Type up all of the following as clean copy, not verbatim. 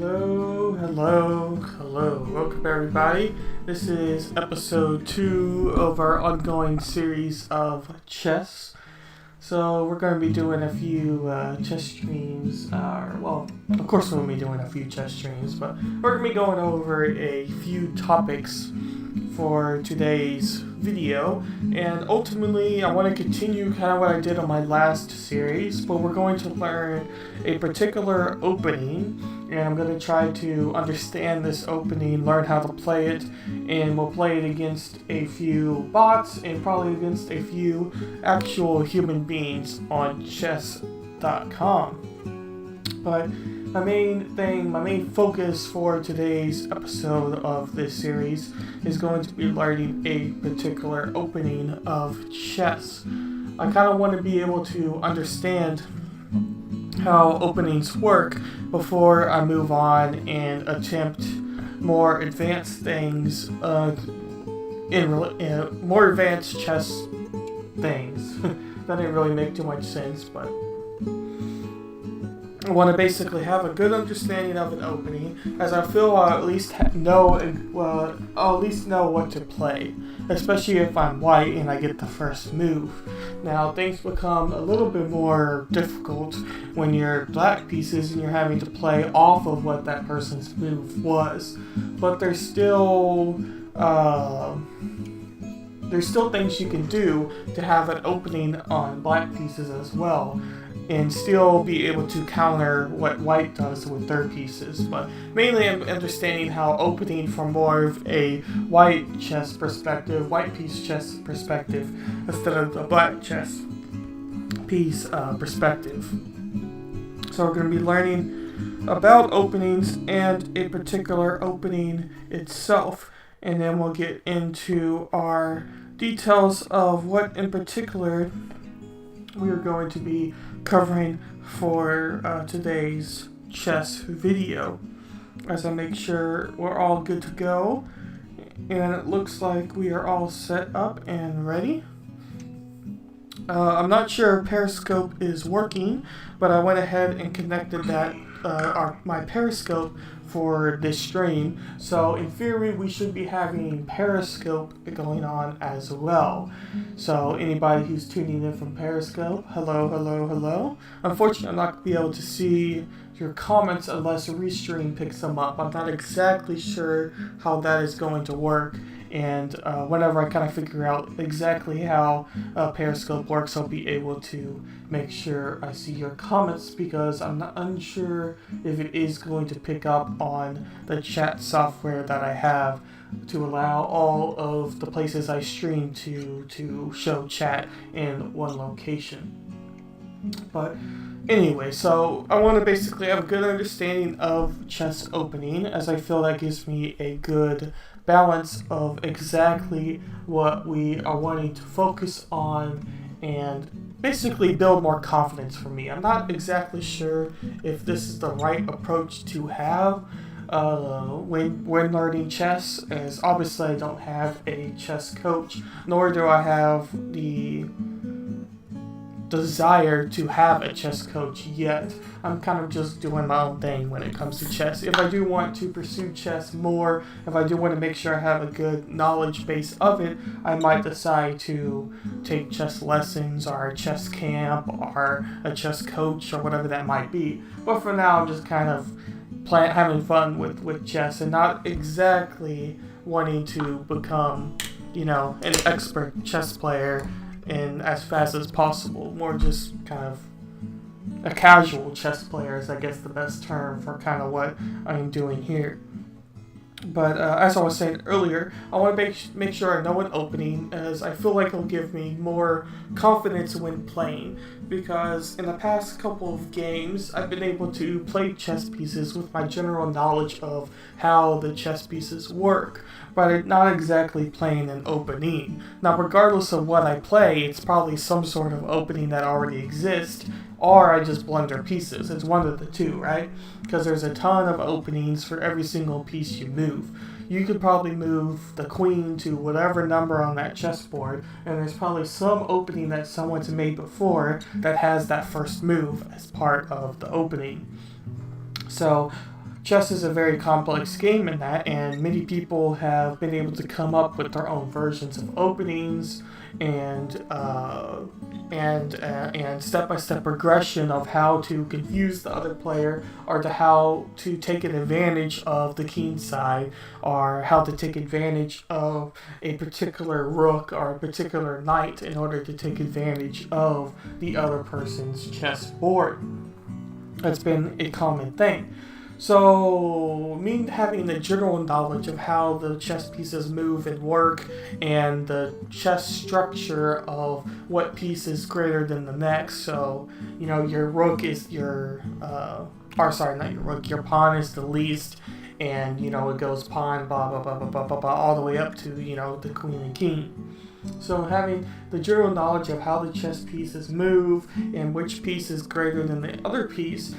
Hello. Welcome everybody. This is episode 2 of our ongoing series of chess. So we're going to be doing a few chess streams. Of course we're going to be doing a few chess streams, but we're going to be going over a few topics for today's video. And ultimately, I want to continue kind of what I did on my last series, but we're going to learn a particular opening, and I'm going to try to understand this opening, learn how to play it, and we'll play it against a few bots and probably against a few actual human beings on chess.com. But my main focus for today's episode of this series is going to be learning a particular opening of chess. I kind of want to be able to understand how openings work before I move on and attempt more advanced things, more advanced chess things. That didn't really make too much sense, but I want to basically have a good understanding of an opening, as I feel I'll at least know what to play, especially if I'm white and I get the first move. Now, things become a little bit more difficult when you're black pieces and you're having to play off of what that person's move was, but there's still things you can do to have an opening on black pieces as well, and still be able to counter what white does with their pieces. But mainly I'm understanding how opening from more of a white piece chess perspective, instead of the black chess piece perspective. So we're going to be learning about openings and a particular opening itself, and then we'll get into our details of what in particular we are going to be covering for today's chess video, as I make sure we're all good to go, and it looks like we are all set up and ready. I'm not sure if Periscope is working, but I went ahead and connected my Periscope for this stream, so in theory we should be having Periscope going on as well. So anybody who's tuning in from Periscope, hello. Unfortunately, I'm not going to be able to see your comments unless Restream picks them up. I'm not exactly sure how that is going to work, and whenever I kind of figure out exactly how Periscope works, I'll be able to make sure I see your comments, because I'm not unsure if it is going to pick up on the chat software that I have to allow all of the places I stream to show chat in one location. But anyway, so I want to basically have a good understanding of chess opening, as I feel that gives me a good balance of exactly what we are wanting to focus on and basically build more confidence for me. I'm not exactly sure if this is the right approach to have when learning chess, as obviously I don't have a chess coach, nor do I have the desire to have a chess coach yet. I'm kind of just doing my own thing when it comes to chess. If I do want to pursue chess more, if I do want to make sure I have a good knowledge base of it, I might decide to take chess lessons or a chess camp or a chess coach or whatever that might be. But for now, I'm just kind of having fun with chess and not exactly wanting to become, an expert chess player and as fast as possible. More just kind of a casual chess player is, I guess, the best term for kind of what I'm doing here. But as I was saying earlier, I want to make sure I know an opening, as I feel like it'll give me more confidence when playing, because in the past couple of games I've been able to play chess pieces with my general knowledge of how the chess pieces work, but not exactly playing an opening. Now, regardless of what I play, it's probably some sort of opening that already exists, or I just blunder pieces. It's one of the two, right? Because there's a ton of openings for every single piece you move. You could probably move the queen to whatever number on that chessboard, and there's probably some opening that someone's made before that has that first move as part of the opening. So chess is a very complex game in that, and many people have been able to come up with their own versions of openings and step-by-step progression of how to confuse the other player, or to how to take advantage of the king side, or how to take advantage of a particular rook or a particular knight in order to take advantage of the other person's chessboard. That's been a common thing. So, me having the general knowledge of how the chess pieces move and work, and the chess structure of what piece is greater than the next. So, your rook is your, not your rook, your pawn is the least, and, it goes pawn, blah, blah, blah, blah, blah, blah, blah, all the way up to, the queen and king. So having the general knowledge of how the chess pieces move and which piece is greater than the other piece,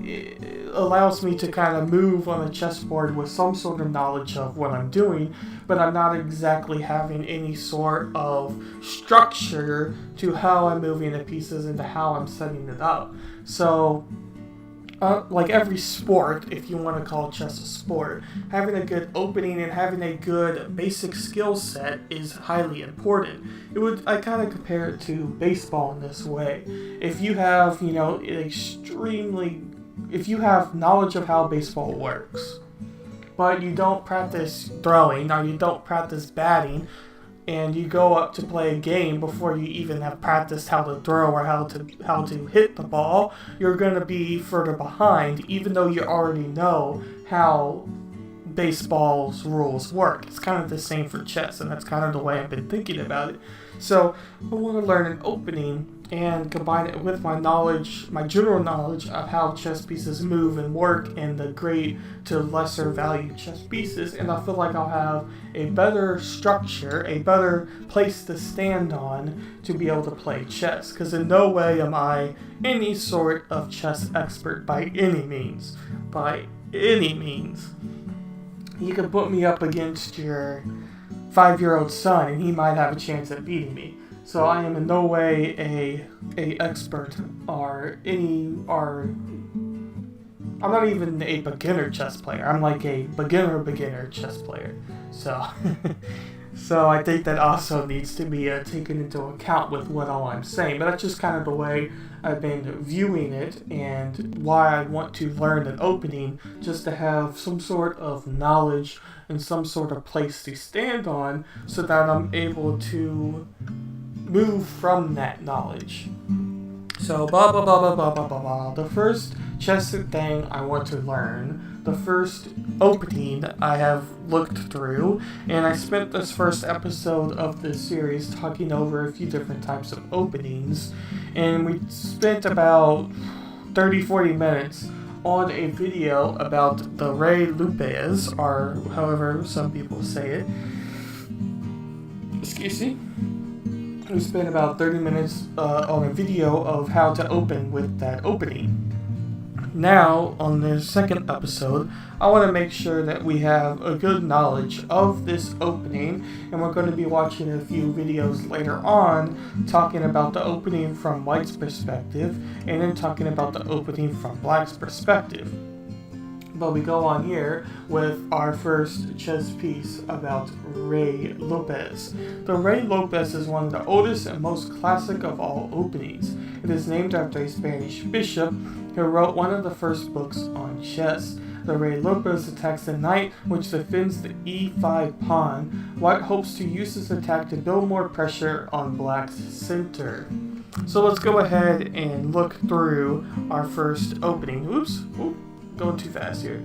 it allows me to kind of move on the chessboard with some sort of knowledge of what I'm doing, but I'm not exactly having any sort of structure to how I'm moving the pieces and to how I'm setting it up. So, like every sport, if you want to call chess a sport, having a good opening and having a good basic skill set is highly important. I kind of compare it to baseball in this way. If you have, if you have knowledge of how baseball works, but you don't practice throwing or you don't practice batting, and you go up to play a game before you even have practiced how to throw or how to hit the ball, you're going to be further behind, even though you already know how baseball's rules work. It's kind of the same for chess, and that's kind of the way I've been thinking about it. So I want to learn an opening and combine it with my knowledge, my general knowledge of how chess pieces move and work, and the great to lesser value chess pieces, and I feel like I'll have a better structure, a better place to stand on to be able to play chess, because in no way am I any sort of chess expert by any means. By any means. You can put me up against your 5-year-old son and he might have a chance at beating me. So I am in no way a expert I'm not even a beginner chess player. I'm like a beginner chess player. So so I think that also needs to be taken into account with what all I'm saying. But that's just kind of the way I've been viewing it, and why I want to learn an opening, just to have some sort of knowledge and some sort of place to stand on, so that I'm able to move from that knowledge. So blah blah blah blah blah blah blah blah. The first chess thing I want to learn, the first opening I have looked through, and I spent this first episode of this series talking over a few different types of openings, and we spent about 30-40 minutes on a video about the Rey Lopez, or however some people say it. Excuse me. We spent about 30 minutes on a video of how to open with that opening. Now, on the second episode, I want to make sure that we have a good knowledge of this opening, and we're going to be watching a few videos later on talking about the opening from White's perspective, and then talking about the opening from Black's perspective. But we go on here with our first chess piece about Rey Lopez. The Rey Lopez is one of the oldest and most classic of all openings. It is named after a Spanish bishop who wrote one of the first books on chess. The Rey Lopez attacks the knight, which defends the e5 pawn. White hopes to use this attack to build more pressure on Black's center. So let's go ahead and look through our first opening. Oops. Going too fast here.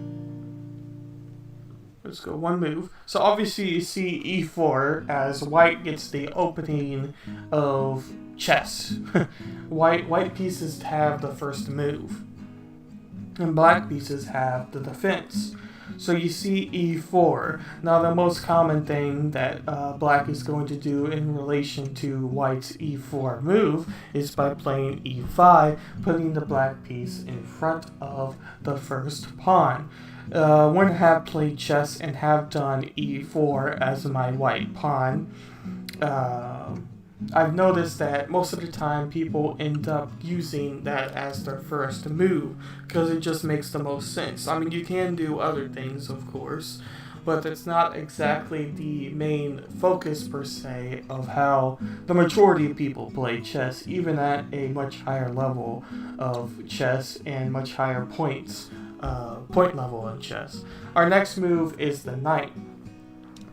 Let's go one move. So obviously you see e4 as White gets the opening of chess. White pieces have the first move, and Black pieces have the defense. So you see e4. Now the most common thing that Black is going to do in relation to White's e4 move is by playing e5, putting the Black piece in front of the first pawn. When I have played chess and have done e4 as my White pawn, I've noticed that most of the time people end up using that as their first move because it just makes the most sense. I mean, you can do other things, of course, but it's not exactly the main focus per se of how the majority of people play chess, even at a much higher level of chess and much higher point level in chess. Our next move is the knight.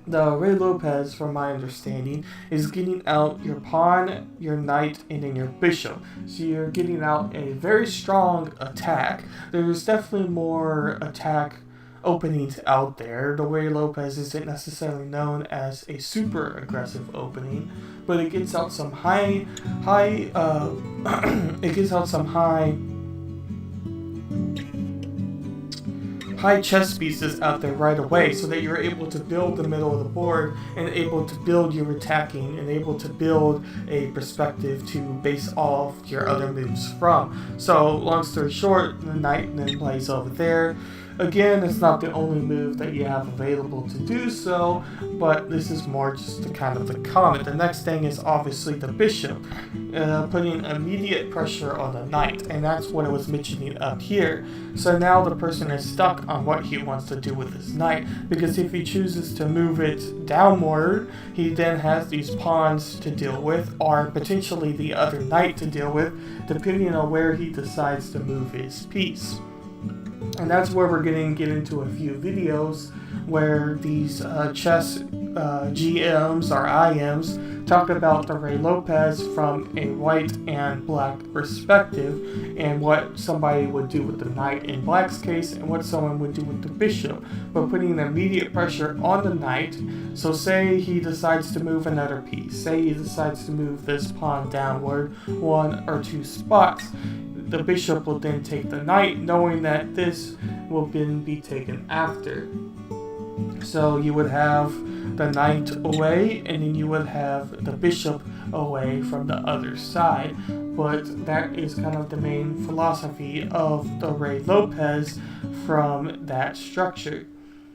The Rey Lopez, from my understanding, is getting out your pawn, your knight, and then your bishop. So you're getting out a very strong attack. There's definitely more attack openings out there. The Rey Lopez isn't necessarily known as a super aggressive opening, but it gets out some it gets out some high chess pieces out there right away so that you're able to build the middle of the board and able to build your attacking and able to build a perspective to base off your other moves from. So long story short, the knight then plays over there. Again, it's not the only move that you have available to do so, but this is more just the kind of the comment. The next thing is obviously the bishop, putting immediate pressure on the knight, and that's what it was mentioning up here. So now the person is stuck on what he wants to do with his knight, because if he chooses to move it downward, he then has these pawns to deal with, or potentially the other knight to deal with, depending on where he decides to move his piece. And that's where we're going to get into a few videos where these chess GMs or IMs talk about the Rey Lopez from a white and black perspective and what somebody would do with the knight in black's case and what someone would do with the bishop, but putting immediate pressure on the knight. So say he decides to move another piece, say he decides to move this pawn downward 1 or 2 spots. The bishop will then take the knight, knowing that this will then be taken after. So you would have the knight away, and then you would have the bishop away from the other side. But that is kind of the main philosophy of the Rey Lopez from that structure.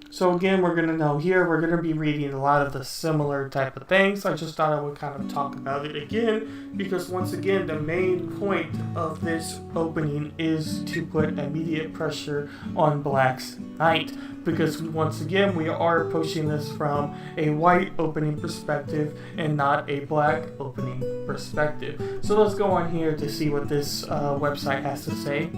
So again, we're going to know here, we're going to be reading a lot of the similar type of things. I just thought I would kind of talk about it again, because once again, the main point of this opening is to put immediate pressure on black's knight. Because once again, we are approaching this from a white opening perspective and not a black opening perspective. So let's go on here to see what this website has to say.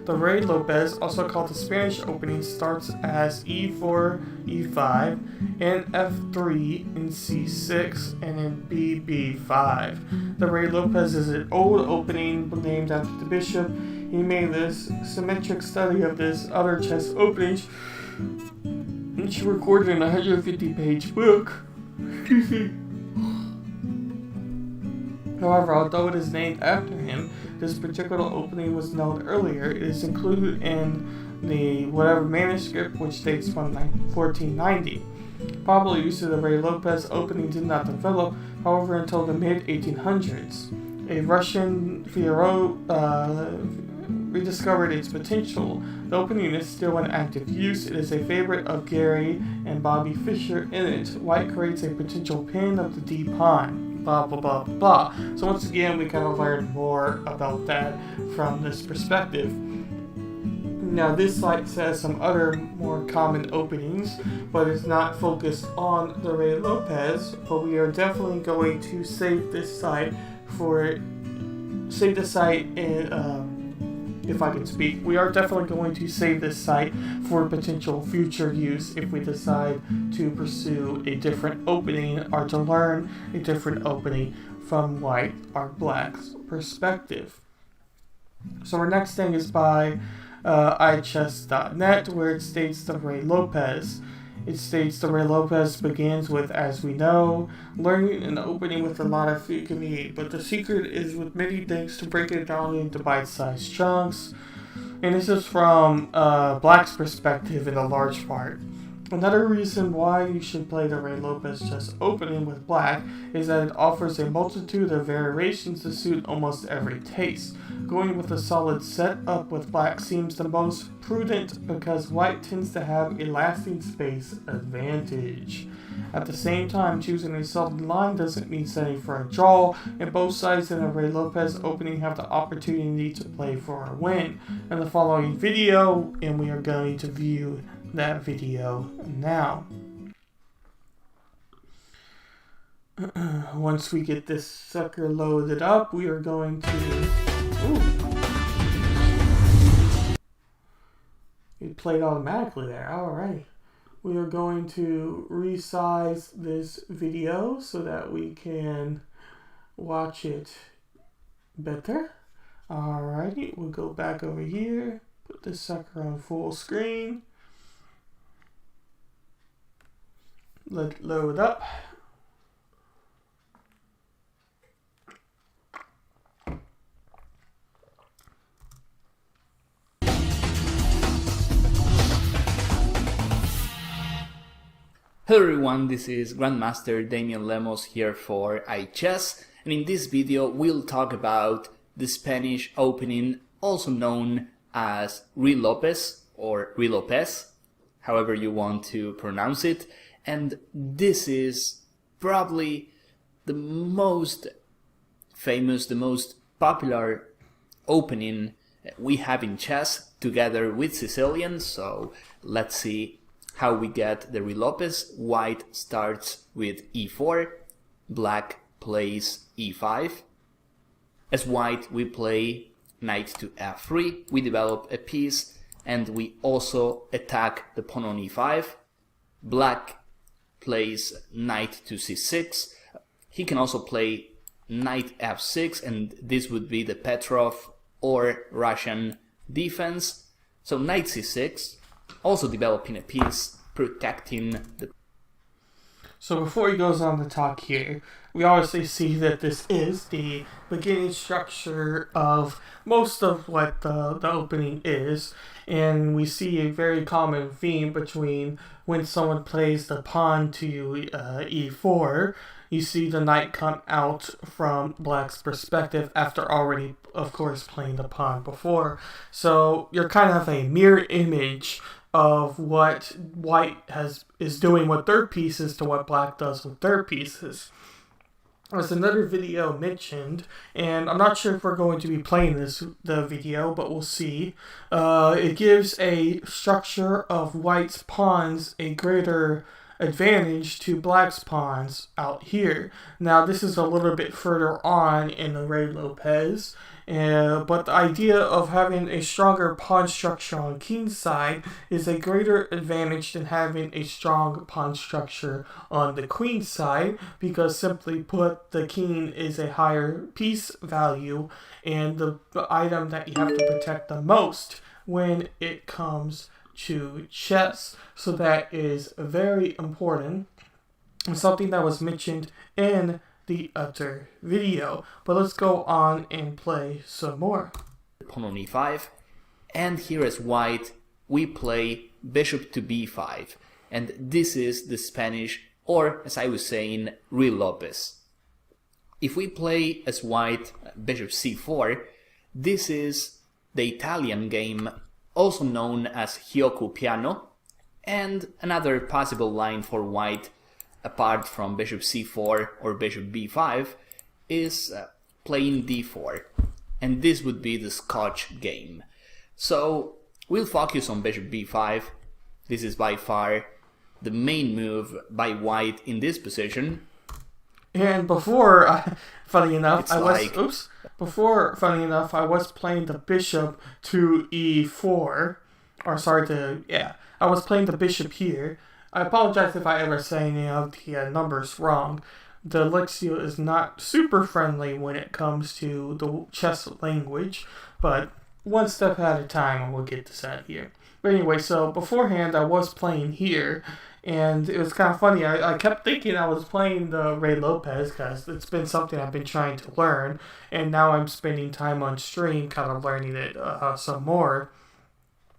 The Rey Lopez, also called the Spanish opening, starts as e4, e5, and f3 and c6, and then b5. The Rey Lopez is an old opening named after the bishop. He made this symmetric study of this other chess openings, which he recorded in a 150-page book. However, although it is named after him, this particular opening was known earlier. It is included in the whatever manuscript, which dates from 1490. Probably use of the Rey Lopez opening did not develop, however, until the mid-1800s. A Russian Fierro rediscovered its potential. The opening is still in active use. It is a favorite of Gary and Bobby Fischer. In it, white creates a potential pin of the D pawn. Blah, blah, blah, blah. So once again, we kind of learned more about that from this perspective. Now, this site says some other more common openings, but it's not focused on the Rey Lopez, but we are definitely going to save this site if I can speak, we are definitely going to save this site for potential future use if we decide to pursue a different opening or to learn a different opening from white or black's perspective. So our next thing is by iChess.net, where it states the Rey Lopez. It states the Rey Lopez begins with, as we know, learning and opening with a lot of food can be eaten, but the secret is with many things to break it down into bite-sized chunks. And this is from Black's perspective in a large part. Another reason why you should play the Rey Lopez chess opening with black is that it offers a multitude of variations to suit almost every taste. Going with a solid setup with black seems the most prudent because white tends to have a lasting space advantage. At the same time, choosing a solid line doesn't mean setting for a draw, and both sides in a Rey Lopez opening have the opportunity to play for a win. In the following video, and we are going to view that video now. Once we get this sucker loaded up, we are going to... It played automatically there. Alright. We are going to resize this video so that we can watch it better. Alrighty, we'll go back over here, put this sucker on full screen. Let it load up. Hello everyone, this is Grandmaster Damian Lemos here for iChess, and in this video we'll talk about the Spanish opening, also known as Rey Lopez or Rey Lopez, however you want to pronounce it. And this is probably the most famous, the most popular opening we have in chess, together with Sicilian. So let's see how we get the Rey Lopez. White starts with e4, black plays e5. As white, we play knight to f3, we develop a piece, and we also attack the pawn on e5. Black plays knight to c6. He can also play knight f6, and this would be the Petrov or Russian defense. So knight c6, also developing a piece, protecting the... So before he goes on to talk here, we obviously see that this is the beginning structure of most of what the opening is. And we see a very common theme between when someone plays the pawn to e4, you see the knight come out from black's perspective after already, of course, playing the pawn before. So you're kind of a mirror image of what white is doing with their pieces to what black does with their pieces. There's another video mentioned, and I'm not sure if we're going to be playing the video, but we'll see. It gives a structure of white's pawns a greater advantage to black's pawns out here. Now this is a little bit further on in the Rey Lopez, but the idea of having a stronger pawn structure on king's side is a greater advantage than having a strong pawn structure on the queen's side, because simply put, the king is a higher piece value and the item that you have to protect the most when it comes to chess. So that is very important, and something that was mentioned in the other video. But let's go on and play some more. Pawn on e5, and here as white we play bishop to b5, and this is the Spanish, or as I was saying, Rey Lopez. If we play as white bishop c4, this is the Italian game, also known as Hioku Piano, and another possible line for white apart from bishop c4 or bishop b5 is playing d4, and this would be the Scotch game. So we'll focus on bishop b5. This is by far the main move by white in this position. And before, funny enough, I was playing the bishop to e4, I was playing the bishop here. I apologize if I ever say any of the numbers wrong. Dyslexia is not super friendly when it comes to the chess language, but one step at a time and we'll get this out here. But anyway, so beforehand I was playing here, and it was kind of funny. I kept thinking I was playing the Rey Lopez because it's been something I've been trying to learn, and now I'm spending time on stream kind of learning it some more.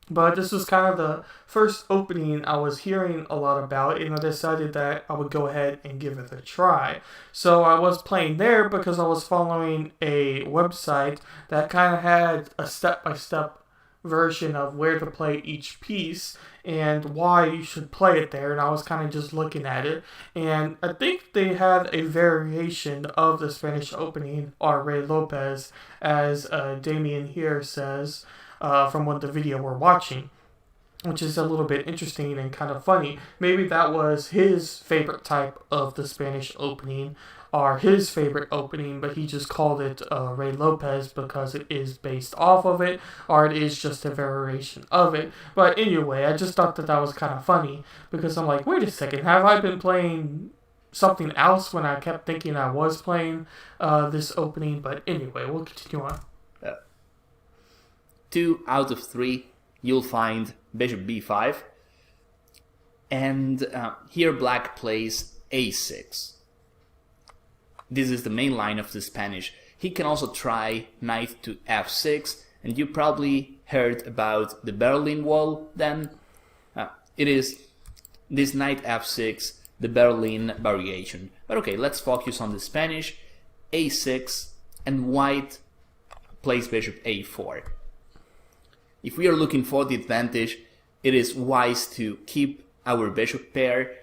But this was kind of the first opening I was hearing a lot about, and I decided that I would go ahead and give it a try. So I was playing there because I was following a website that kind of had a step-by-step version of where to play each piece and why you should play it there, and I was kind of just looking at it, and I think they had a variation of the Spanish opening, or Rey Lopez, as Damien here says, from what the video we're watching, which is a little bit interesting and kind of funny. Maybe that was his favorite type of the Spanish opening, or his favorite opening, but he just called it Rey Lopez because it is based off of it, or it is just a variation of it. But anyway, I just thought that that was kind of funny, because I'm like, wait a second, have I been playing something else when I kept thinking I was playing this opening? But anyway, we'll continue on. 2 out of 3, you'll find bishop b5, and here black plays a6. This is the main line of the Spanish. He can also try knight to f6, and you probably heard about the Berlin Wall then. It is this knight f6, the Berlin variation. But okay, let's focus on the Spanish. a6, and white plays bishop a4. If we are looking for the advantage, it is wise to keep our bishop pair.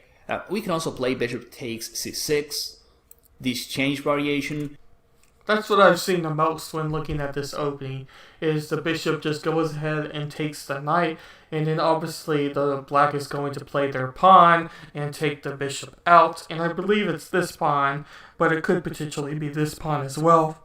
We can also play bishop takes c6, this change variation. That's what I've seen the most when looking at this opening, is the bishop just goes ahead and takes the knight, and then obviously the black is going to play their pawn and take the bishop out, and I believe it's this pawn, but it could potentially be this pawn as well,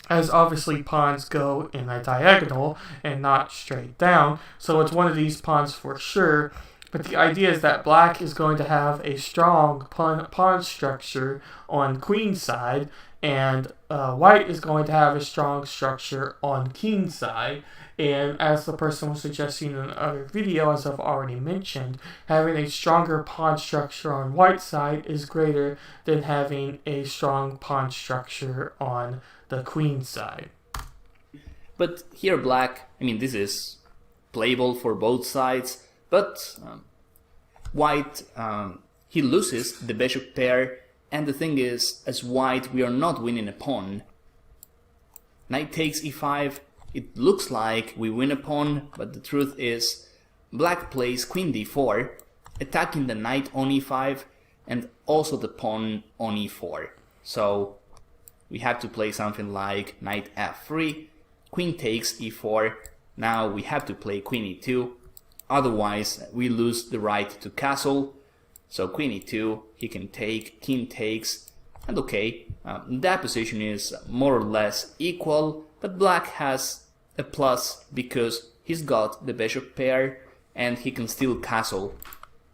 as obviously pawns go in a diagonal and not straight down, so it's one of these pawns for sure. But the idea is that black is going to have a strong pawn structure on queen side, and white is going to have a strong structure on king side. And as the person was suggesting in another video, as I've already mentioned, having a stronger pawn structure on white side is greater than having a strong pawn structure on the queen side. But here black, this is playable for both sides, but white, he loses the bishop pair, and the thing is, as white we are not winning a pawn. Knight takes e5, it looks like we win a pawn, but the truth is black plays queen d4, attacking the knight on e5 and also the pawn on e4. So we have to play something like knight f3, queen takes e4, now we have to play queen e2, otherwise we lose the right to castle. So queen e2, he can take, king takes, and okay, that position is more or less equal, but black has a plus because he's got the bishop pair and he can still castle.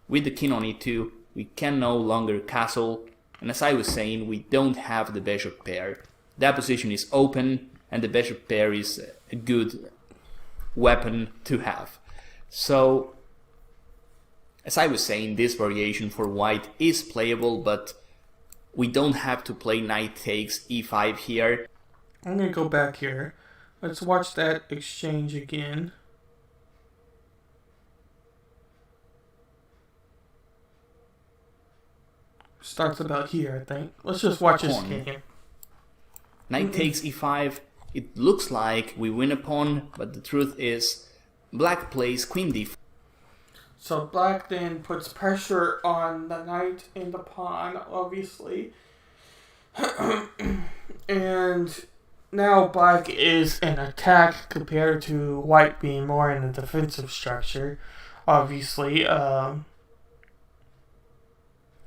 With the king on e2, we can no longer castle, and as I was saying, we don't have the bishop pair. That position is open, and the bishop pair is a good weapon to have. So, as I was saying, this variation for white is playable, but we don't have to play knight takes e5 here. I'm going to go back here. Let's watch that exchange again. Starts about here, I think. Let's just watch this game. Knight takes e5. It looks like we win a pawn, but the truth is black plays queen d4. So black then puts pressure on the knight and the pawn, obviously. And now black is in attack compared to white being more in a defensive structure, obviously.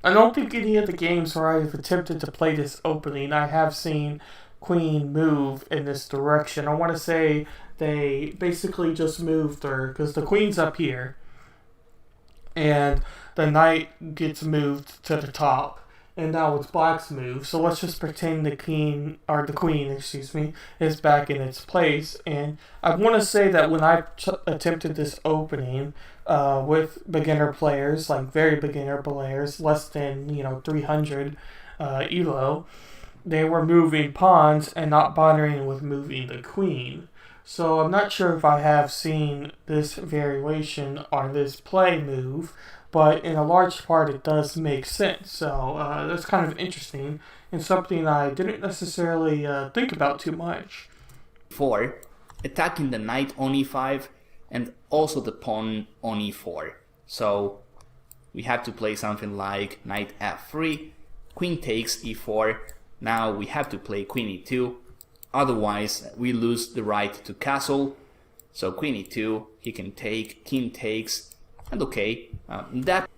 I don't think any of the games where I've attempted to play this opening, I have seen queen move in this direction. I want to say they basically just moved her, because the queen's up here, and the knight gets moved to the top. And now it's black's move, so let's just pretend the queen is back in its place. And I want to say that when I attempted this opening with beginner players, like very beginner players, less than 300 elo, they were moving pawns and not bothering with moving the queen. So I'm not sure if I have seen this variation or this play move, but in a large part it does make sense. So that's kind of interesting and something I didn't necessarily think about too much. 4, attacking the knight on e5 and also the pawn on e4. So we have to play something like knight f3, queen takes e4. Now we have to play queen e2, otherwise we lose the right to castle. So queen e2, he can take, king takes, and okay, that.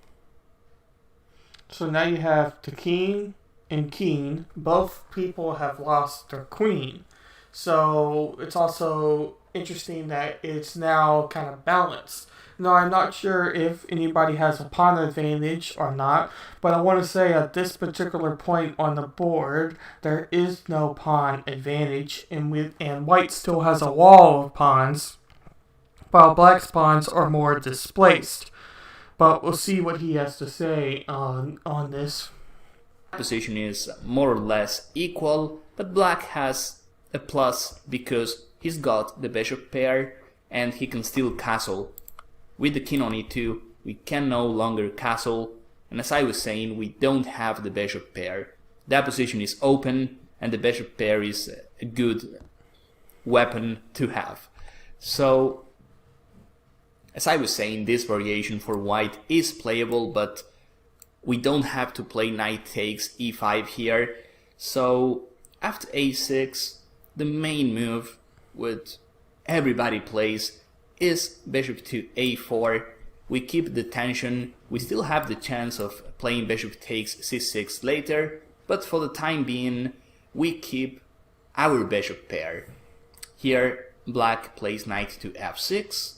So now you have the king and king. Both people have lost their queen. So it's also interesting that it's now kind of balanced. Now, I'm not sure if anybody has a pawn advantage or not, but I want to say at this particular point on the board, there is no pawn advantage, and white still has a wall of pawns, while black's pawns are more displaced. But we'll see what he has to say on this. Position is more or less equal, but black has a plus because he's got the bishop pair and he can still castle. With the king on e2, we can no longer castle, and as I was saying, we don't have the bishop pair. That position is open, and the bishop pair is a good weapon to have. So, as I was saying, this variation for white is playable, but we don't have to play knight takes e5 here. So, after a6, the main move, what everybody plays, is bishop to a4. We keep the tension. We still have the chance of playing bishop takes c6 later, but for the time being we keep our bishop pair. Here black plays knight to f6,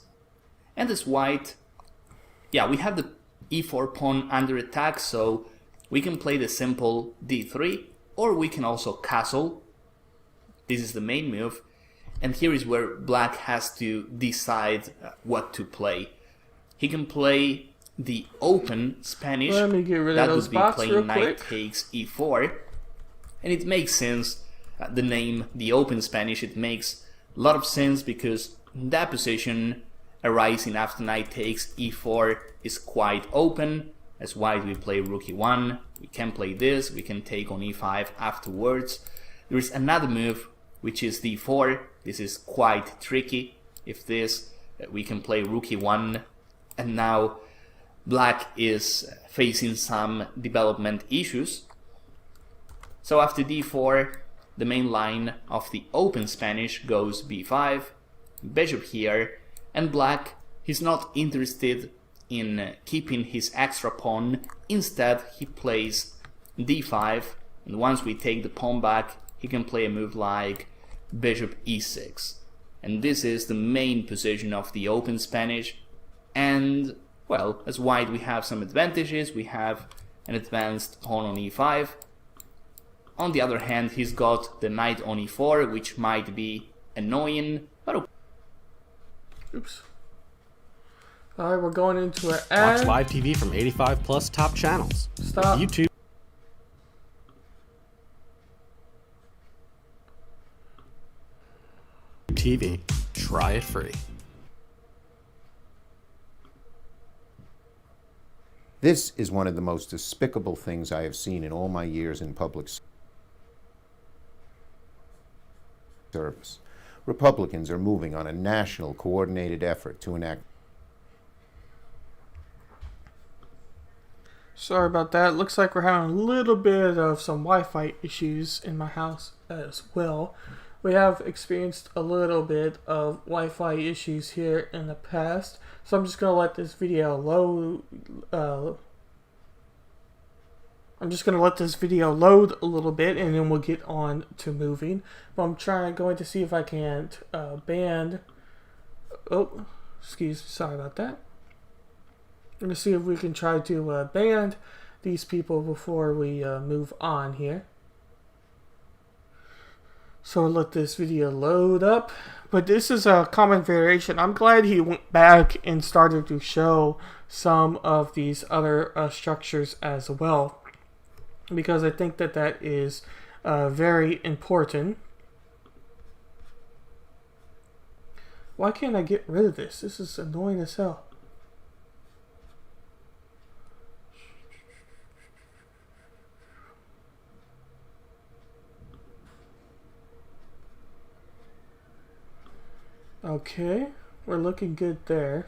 and as white, we have the e4 pawn under attack, so we can play the simple d3, or we can also castle. This is the main move. And here is where black has to decide what to play. He can play the open Spanish. Let me get rid that of those would be bots playing real knight quick. takes e4. And it makes sense, the name, the open Spanish, it makes a lot of sense because that position arising after knight takes e4 is quite open. As white we play rook e1, we can play this, we can take on e5 afterwards. There is another move which is d4. This is quite tricky. If this, we can play rook e1, and now black is facing some development issues. So after d4, the main line of the open Spanish goes b5, bishop here, and black, he's not interested in keeping his extra pawn. Instead, he plays d5, and once we take the pawn back, he can play a move like bishop e6. And this is the main position of the open Spanish. And, well, as white we have some advantages. We have an advanced pawn on e5. On the other hand, he's got the knight on e4, which might be annoying, but okay. Oops. Alright, we're going into an ad. Watch live TV from 85 plus top channels. Stop. YouTube. TV. Try it free. This is one of the most despicable things I have seen in all my years in public service. Republicans are moving on a national coordinated effort to enact. Sorry about that. Looks like we're having a little bit of some Wi-Fi issues in my house as well. We have experienced a little bit of Wi-Fi issues here in the past, so I'm just going to let this video load. I'm just going to let this video load a little bit, and then we'll get on to moving. But I'm going to see if I can't ban. Oh, sorry about that. I'm going to see if we can try to ban these people before we move on here. So I'll let this video load up. But this is a common variation. I'm glad he went back and started to show some of these other structures as well, because I think that that is very important. Why can't I get rid of this? This is annoying as hell. Okay, we're looking good there.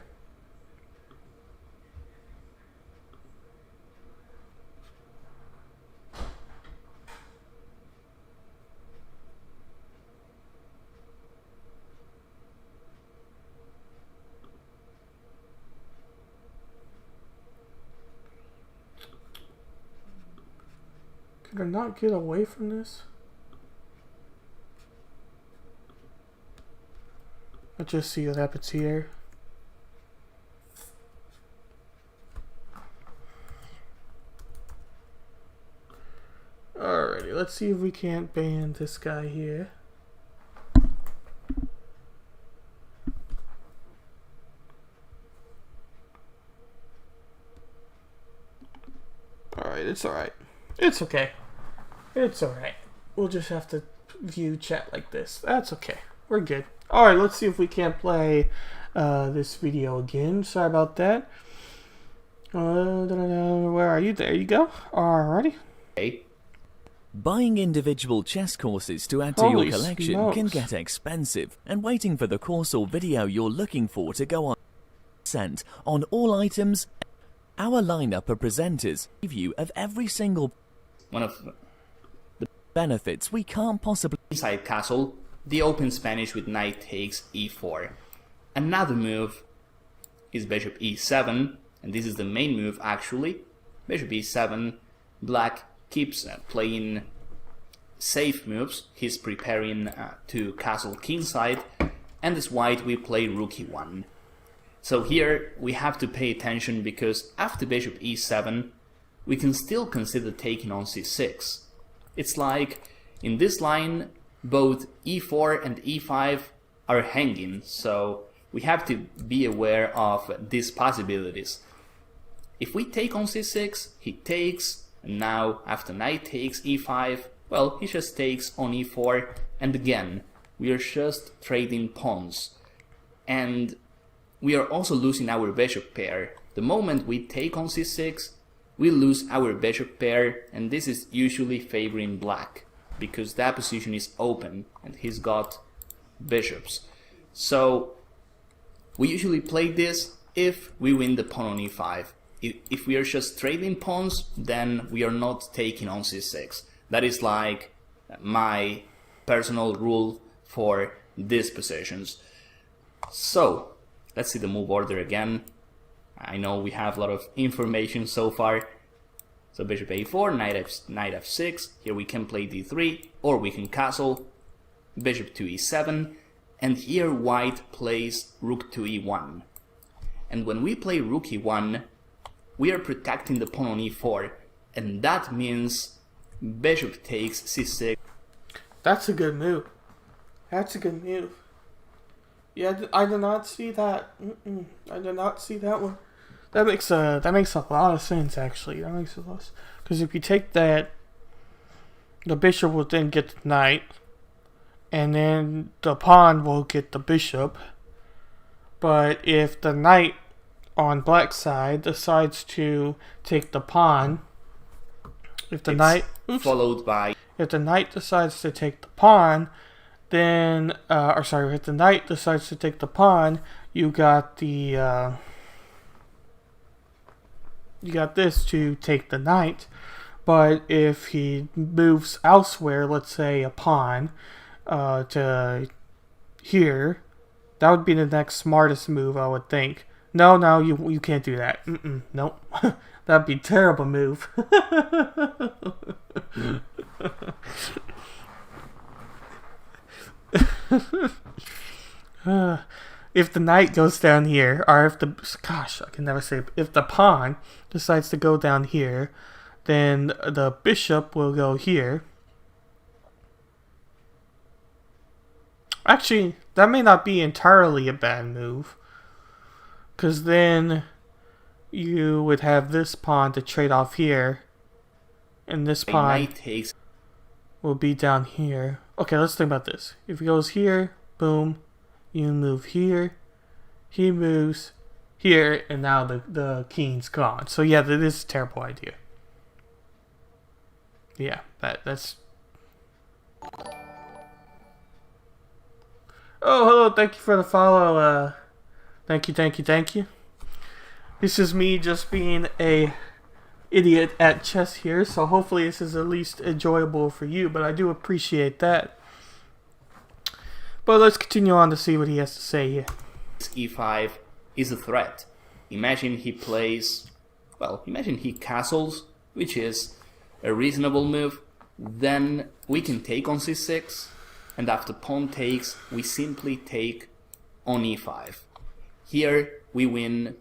Could I not get away from this? Let's just see what happens here. Alrighty, let's see if we can't ban this guy here. Alright, it's alright. It's okay. It's alright. We'll just have to view chat like this. That's okay. We're good. Alright, let's see if we can't play this video again. Sorry about that. Where are you? There you go. Alrighty. Okay. Buying individual chess courses to add to Holy your collection smokes. can get expensive, and waiting for the course or video you're looking for to go on % on all items. Our lineup of presenters review of every single One of the benefits we can't possibly inside castle, the open Spanish with knight takes e4. Another move is bishop e7, and this is the main move actually. Bishop e7, black keeps playing safe moves. He's preparing to castle kingside, and as white we play rook e1. So here we have to pay attention, because after bishop e7 we can still consider taking on c6. It's like in this line both e4 and e5 are hanging, so we have to be aware of these possibilities. If we take on c6, he takes, and now after knight takes e5, well, he just takes on e4, and again we are just trading pawns. And we are also losing our bishop pair. The moment we take on c6, we lose our bishop pair, and this is usually favoring black, because that position is open and he's got bishops. So we usually play this if we win the pawn on e5. If we are just trading pawns, then we are not taking on c6. That is like my personal rule for these positions. So let's see the move order again. I know we have a lot of information so far. So bishop a4, knight f6. Here we can play d3, or we can castle. Bishop to e7, and here white plays rook to e1. And when we play rook e1, we are protecting the pawn on e4, and that means bishop takes c6. That's a good move. That's a good move. Yeah, I did not see that. I did not see that one. That makes a lot of sense, actually. That makes a lot of sense. Because if you take that, the bishop will then get the knight, and then the pawn will get the bishop. But if the knight on black side decides to take the pawn, if the knight followed by, if the knight decides to take the pawn, then if the knight decides to take the pawn, you got the you got this to take the knight. But if he moves elsewhere, let's say a pawn to here, that would be the next smartest move, I would think. No, you can't do that. Nope. That'd be a terrible move. If the knight goes down here, or if if the pawn decides to go down here, then the bishop will go here. Actually, that may not be entirely a bad move, because then you would have this pawn to trade off here, and this pawn will be down here. Okay, let's think about this. If he goes here, boom, You move here. He moves here, and now the king's gone. So yeah, that is a terrible idea. Yeah, that's... Oh, hello, thank you for the follow. Thank you. This is me just being a idiot at chess here, so hopefully this is at least enjoyable for you, but I do appreciate that. But let's continue on to see what he has to say here. E5 is a threat. Imagine he castles, which is a reasonable move. Then we can take on c6, and after pawn takes, we simply take on e5. Here we win.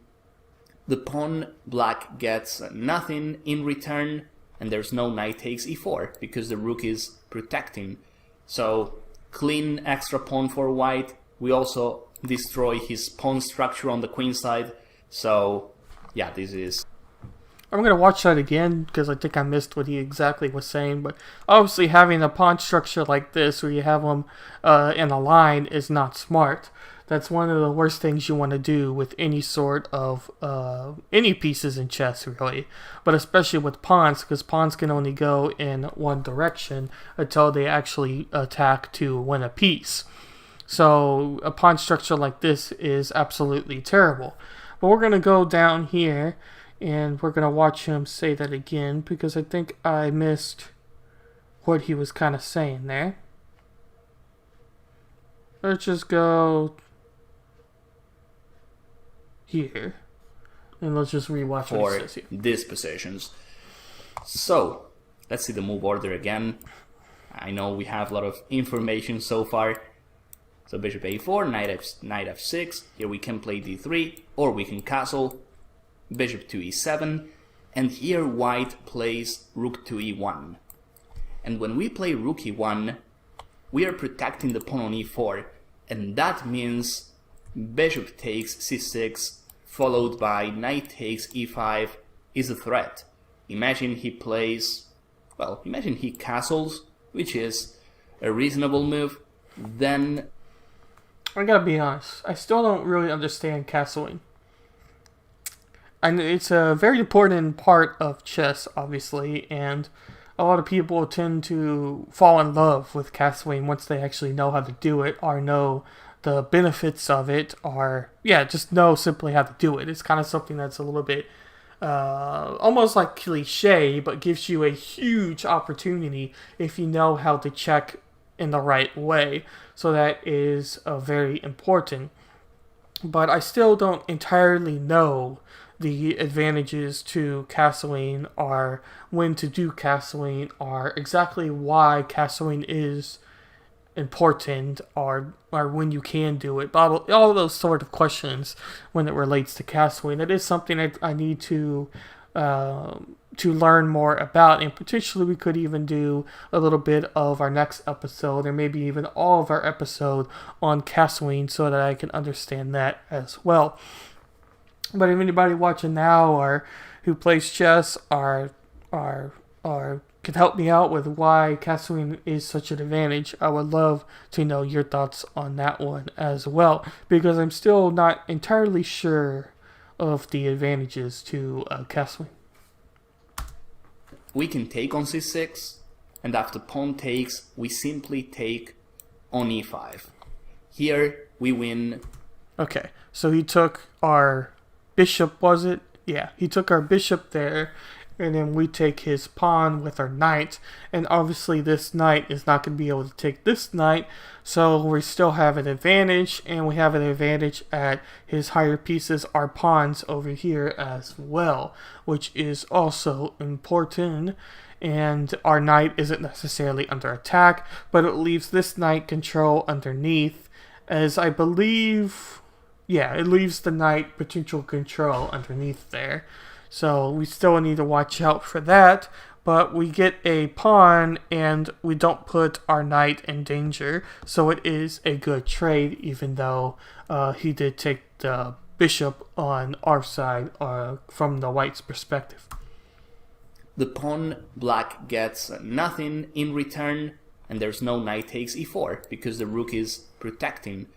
The pawn black gets nothing in return, and there's no knight takes e4 because the rook is protecting. So clean extra pawn for white. We also destroy his pawn structure on the queen side. So yeah, this is... I'm going to watch that again because I think I missed what he exactly was saying. But obviously having a pawn structure like this where you have them in a line is not smart. That's one of the worst things you want to do with any sort of any pieces in chess, really. But especially with pawns, because pawns can only go in one direction until they actually attack to win a piece. So a pawn structure like this is absolutely terrible. But we're going to go down here, and we're going to watch him say that again, because I think I missed what he was kind of saying there. Let's just go here, and let's just rewatch what it says here. These positions. So let's see the move order again. I know we have a lot of information so far. So bishop a4, knight f6. Here we can play d3, or we can castle. Bishop to e7, and here white plays rook to e1. And when we play rook e1, we are protecting the pawn on e4, and that means bishop takes c6, followed by knight takes e5 is a threat. Imagine he plays, imagine he castles, which is a reasonable move. Then I gotta be honest, I still don't really understand castling. And it's a very important part of chess, obviously, and a lot of people tend to fall in love with castling once they actually know how to do it, or know the benefits of it, or just know simply how to do it. It's kind of something that's a little bit almost like cliche, but gives you a huge opportunity if you know how to check in the right way. So that is very important. But I still don't entirely know the advantages to castling, or when to do castling, or exactly why castling is important, or when you can do it. All of those sort of questions when it relates to castling. It is something I need to learn more about, and potentially we could even do a little bit of our next episode, or maybe even all of our episode on castling, so that I can understand that as well. But if anybody watching now or who plays chess or can help me out with why castling is such an advantage, I would love to know your thoughts on that one as well, because I'm still not entirely sure of the advantages to castling. We can take on c6, and after pawn takes, we simply take on e5. Here we win. Okay, so he took our bishop, was it? Yeah, he took our bishop there, and then we take his pawn with our knight, and obviously this knight is not going to be able to take this knight, so we still have an advantage, and we have an advantage at his higher pieces, our pawns over here as well, which is also important. And our knight isn't necessarily under attack, but it leaves this knight control underneath, as I believe... Yeah, it leaves the knight potential control underneath there. So we still need to watch out for that. But we get a pawn, and we don't put our knight in danger. So it is a good trade, even though he did take the bishop on our side from the white's perspective. The pawn black gets nothing in return, and there's no knight takes e4 because the rook is protecting.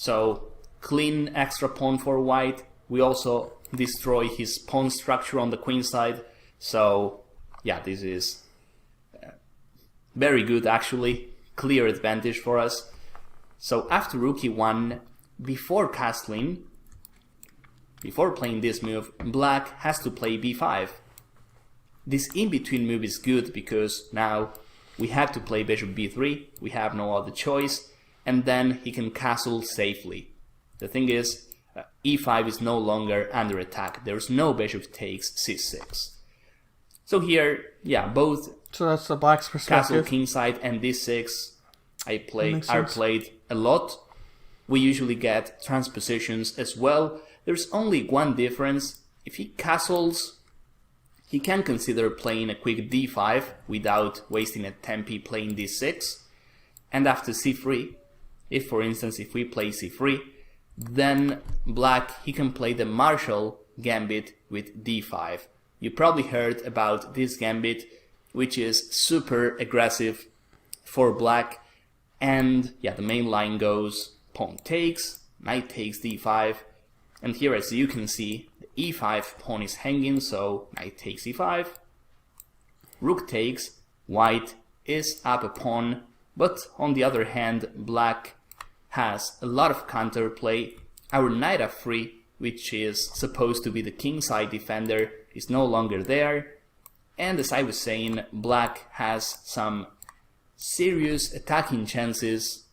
So clean extra pawn for white. We also destroy his pawn structure on the queen side. So yeah, this is very good actually. Clear advantage for us. So after rook e1, before castling, before playing this move, black has to play b5. This in-between move is good because now we have to play bishop b3, we have no other choice, and then he can castle safely. The thing is, e5 is no longer under attack, there's no bishop takes c6. So here, yeah, both So that's the black's castle perspective. kingside and d6 are played a lot. We usually get transpositions as well. There's only one difference. If he castles, he can consider playing a quick d5 without wasting a tempi playing d6. And after c3, if for instance if we play c3, then black, he can play the Marshall gambit with d5. You probably heard about this gambit, which is super aggressive for black. And yeah, the main line goes pawn takes, knight takes d5, and here as you can see, the e5 pawn is hanging, so knight takes e5, rook takes, white is up a pawn, but on the other hand, black has a lot of counterplay. Our knight f3, which is supposed to be the kingside defender, is no longer there, and as I was saying, black has some serious attacking chances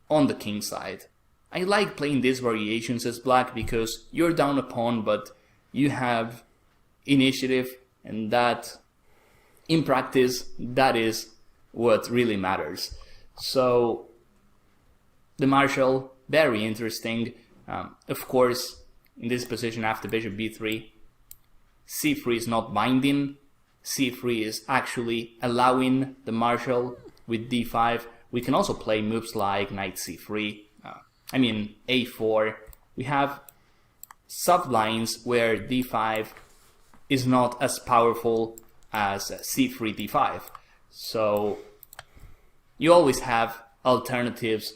on the king side. I like playing these variations as black because you're down a pawn but you have initiative, and that in practice that is what really matters. So the Marshall, very interesting. Of course in this position after bishop b3, c3 is not binding. c3 is actually allowing the Marshall with d5. We can also play moves like knight c3, a4. We have sublines where d5 is not as powerful as c3, d5. So you always have alternatives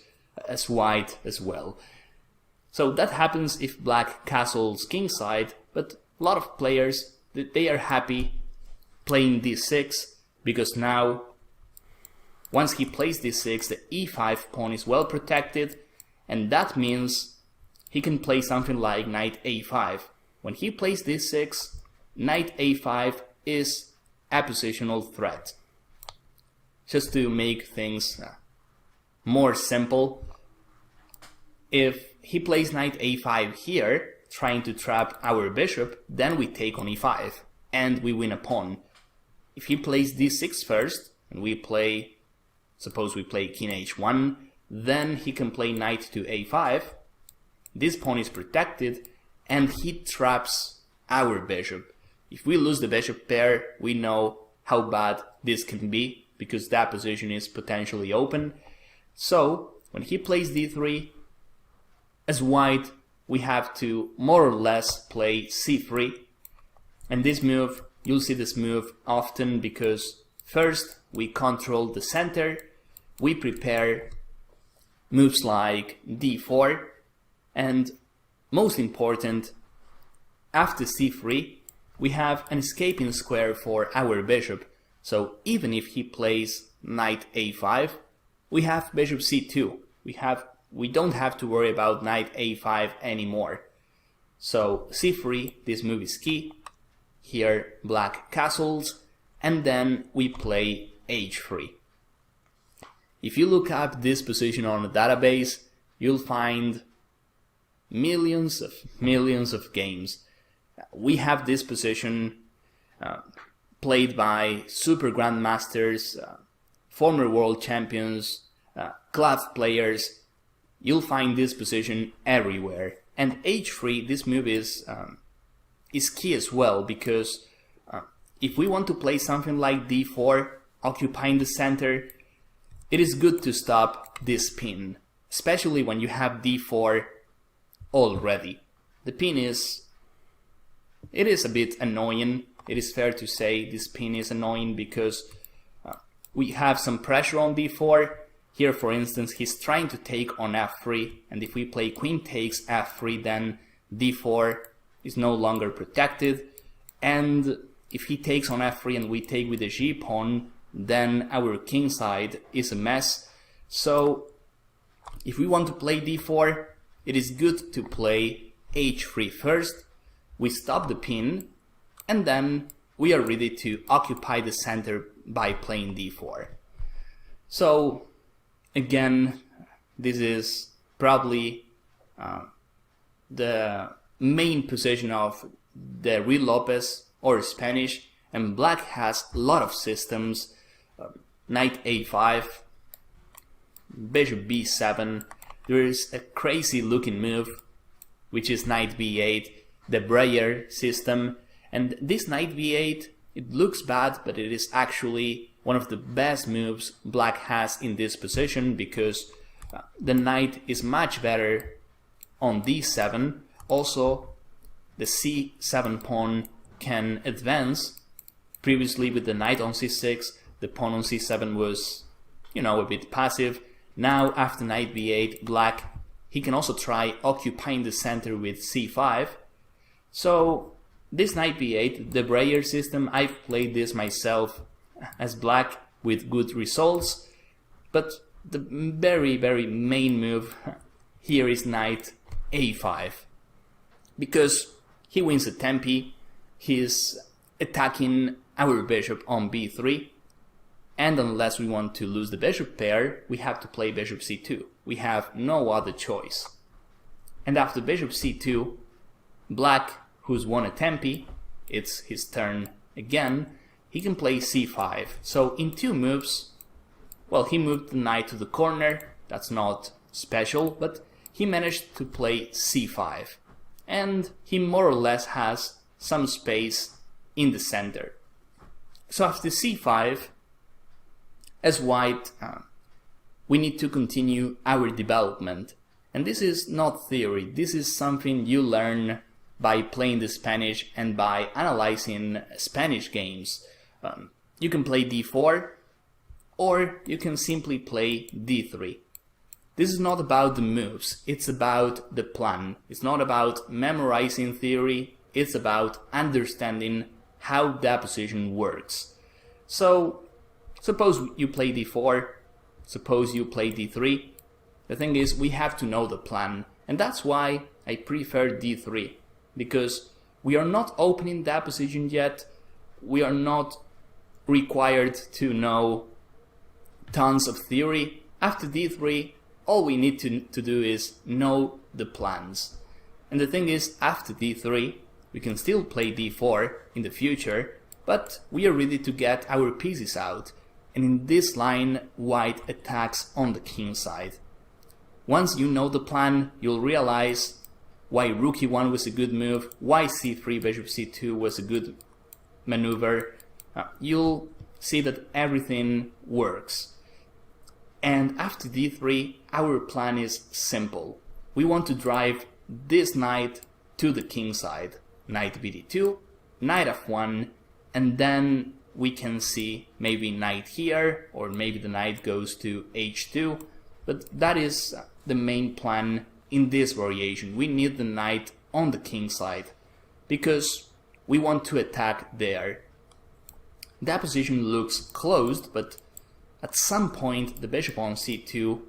as white as well. So that happens if black castles kingside, but a lot of players, they are happy playing d6 because now once he plays d6, the e5 pawn is well protected, and that means he can play something like knight a5. When he plays d6, knight a5 is a positional threat. Just to make things more simple, if he plays knight a5 here, trying to trap our bishop, then we take on e5, and we win a pawn. If he plays d6 first, and we play, suppose we play king h1, then he can play knight to a5, this pawn is protected, and he traps our bishop. If we lose the bishop pair, we know how bad this can be, because that position is potentially open. So, when he plays d3, as white, we have to more or less play c3, and this move, you'll see this move often because first we control the center, we prepare moves like d4, and most important, after c3 we have an escaping square for our bishop, so even if he plays knight a5, we have bishop c2, we don't have to worry about knight a5 anymore. So c3, this move is key. Here black castles, and then we play h3. If you look up this position on a database, you'll find millions of games. We have this position played by super grandmasters, former world champions, club players. You'll find this position everywhere. And h3, this move is key as well, because if we want to play something like d4, occupying the center, it is good to stop this pin, especially when you have d4 already. The pin is a bit annoying. It is fair to say this pin is annoying because we have some pressure on d4. Here, for instance, he's trying to take on f3, and if we play queen takes f3, then d4 is no longer protected, and if he takes on f3 and we take with the g-pawn, then our king side is a mess. So if we want to play d4, it is good to play h3 first, we stop the pin, and then we are ready to occupy the center by playing d4. So again, this is probably the main position of the Rey Lopez or Spanish, and black has a lot of systems. Knight a5, bishop b7, there is a crazy looking move which is knight b8, the Breyer system, and this knight b8, it looks bad, but it is actually one of the best moves black has in this position, because the knight is much better on d7. Also, the c7 pawn can advance. Previously with the knight on c6, the pawn on c7 was, a bit passive. Now after knight b8, black, he can also try occupying the center with c5. So this knight b8, the Breyer system, I've played this myself as black with good results, but the very, very main move here is knight a5, because he wins a tempi, he's attacking our bishop on b3, and unless we want to lose the bishop pair, we have to play bishop c2. We have no other choice. And after bishop c2, black, who's won a tempi, it's his turn again, he can play c5. So in two moves, well, he moved the knight to the corner, that's not special, but he managed to play c5. And he more or less has some space in the center. So after c5, as white, we need to continue our development. And this is not theory, this is something you learn by playing the Spanish and by analyzing Spanish games. You can play d4, or you can simply play d3. This is not about the moves, it's about the plan. It's not about memorizing theory, it's about understanding how that position works. So, suppose you play d4, suppose you play d3. The thing is, we have to know the plan, and that's why I prefer d3, because we are not opening that position yet, we are not required to know tons of theory. After d3, all we need to do is know the plans. And the thing is, after d3, we can still play d4 in the future, but we are ready to get our pieces out. And in this line, white attacks on the king side. Once you know the plan, you'll realize why rook e1 was a good move, why c3, bishop c2 was a good maneuver. You'll see that everything works. And after d3, our plan is simple. We want to drive this knight to the king side. Knight bd2, knight f1, and then we can see maybe knight here, or maybe the knight goes to h2, but that is the main plan in this variation. We need the knight on the king side, because we want to attack there. That position looks closed, but at some point the bishop on c2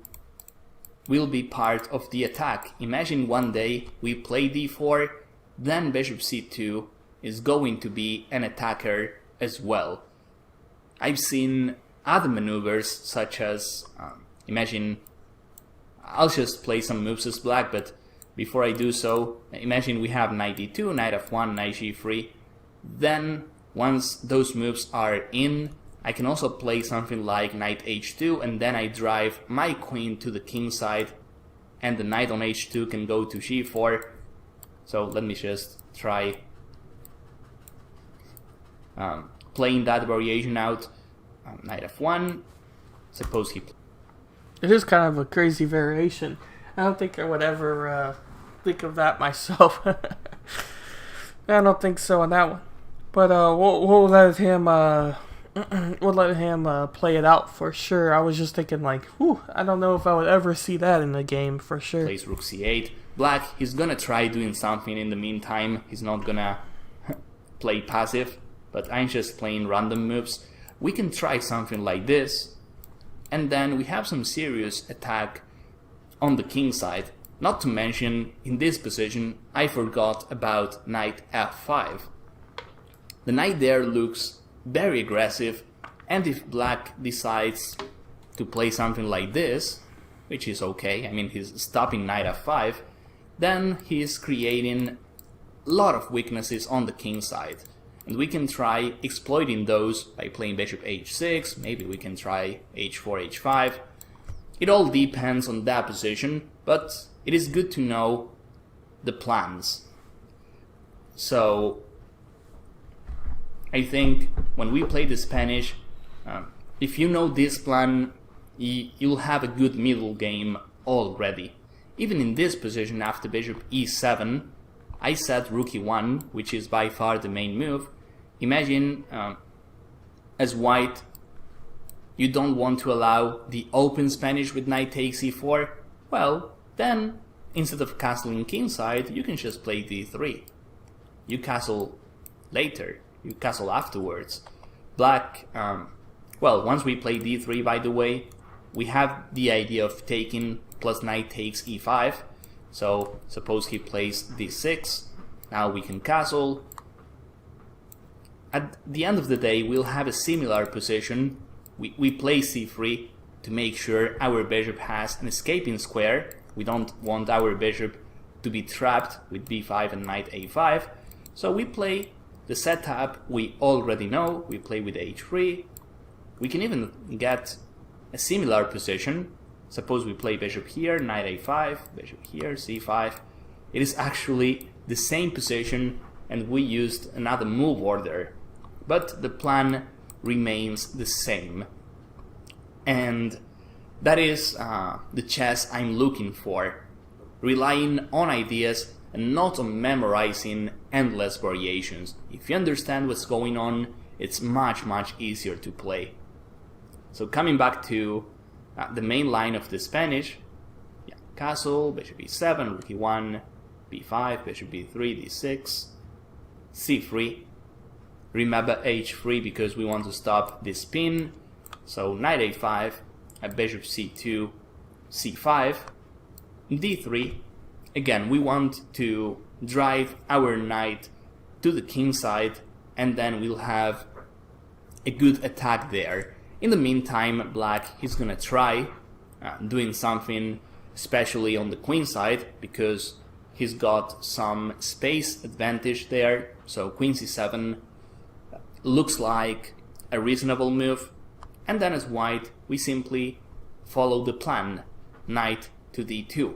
will be part of the attack. Imagine one day we play d4, then bishop c2 is going to be an attacker as well. I've seen other maneuvers, such as, imagine, I'll just play some moves as black, but before I do so, imagine we have knight d2, knight f1, knight g3, then once those moves are in, I can also play something like knight h2, and then I drive my queen to the king side, and the knight on h2 can go to g4. So let me just try playing that variation out. Knight f1, suppose he... It is kind of a crazy variation. I don't think I would ever think of that myself. I don't think so on that one. But we'll let him would let him play it out for sure. I was just thinking like, whew, I don't know if I would ever see that in the game for sure. Plays rook c8. Black, he's gonna try doing something in the meantime. He's not gonna play passive, but I'm just playing random moves. We can try something like this, and then we have some serious attack on the king side. Not to mention, in this position, I forgot about knight f5. The knight there looks very aggressive, and if black decides to play something like this, which is okay, I mean he's stopping knight f5, then he's creating a lot of weaknesses on the king side. And we can try exploiting those by playing bishop h6, maybe we can try h4, h5. It all depends on that position, but it is good to know the plans. So I think when we play the Spanish, if you know this plan, you'll have a good middle game already. Even in this position after bishop e7, I set rook e1, which is by far the main move. Imagine, as white, you don't want to allow the open Spanish with knight takes e4, well, then, instead of castling kingside, you can just play d3. You castle later, you castle afterwards. Black, well, once we play d3, by the way, we have the idea of taking plus knight takes e5. So, suppose he plays d6, now we can castle. At the end of the day, we'll have a similar position. We play c3 to make sure our bishop has an escaping square. We don't want our bishop to be trapped with b5 and knight a5. So we play the setup we already know. We play with h3. We can even get a similar position. Suppose we play bishop here, knight a5, bishop here, c5. It is actually the same position and we used another move order. But the plan remains the same. And that is the chess I'm looking for. Relying on ideas and not on memorizing endless variations. If you understand what's going on, it's much easier to play. So coming back to the main line of the Spanish, castle, bishop e7, rook e1, b5, bishop b3, d6, c3. Remember h3 because we want to stop this spin. So knight a5, bishop c2, c5, d3. Again, we want to drive our knight to the king side and then we'll have a good attack there. In the meantime, black, he's gonna try doing something, especially on the queen side, because he's got some space advantage there. So queen c7 looks like a reasonable move. And then as white, we simply follow the plan, knight to d2.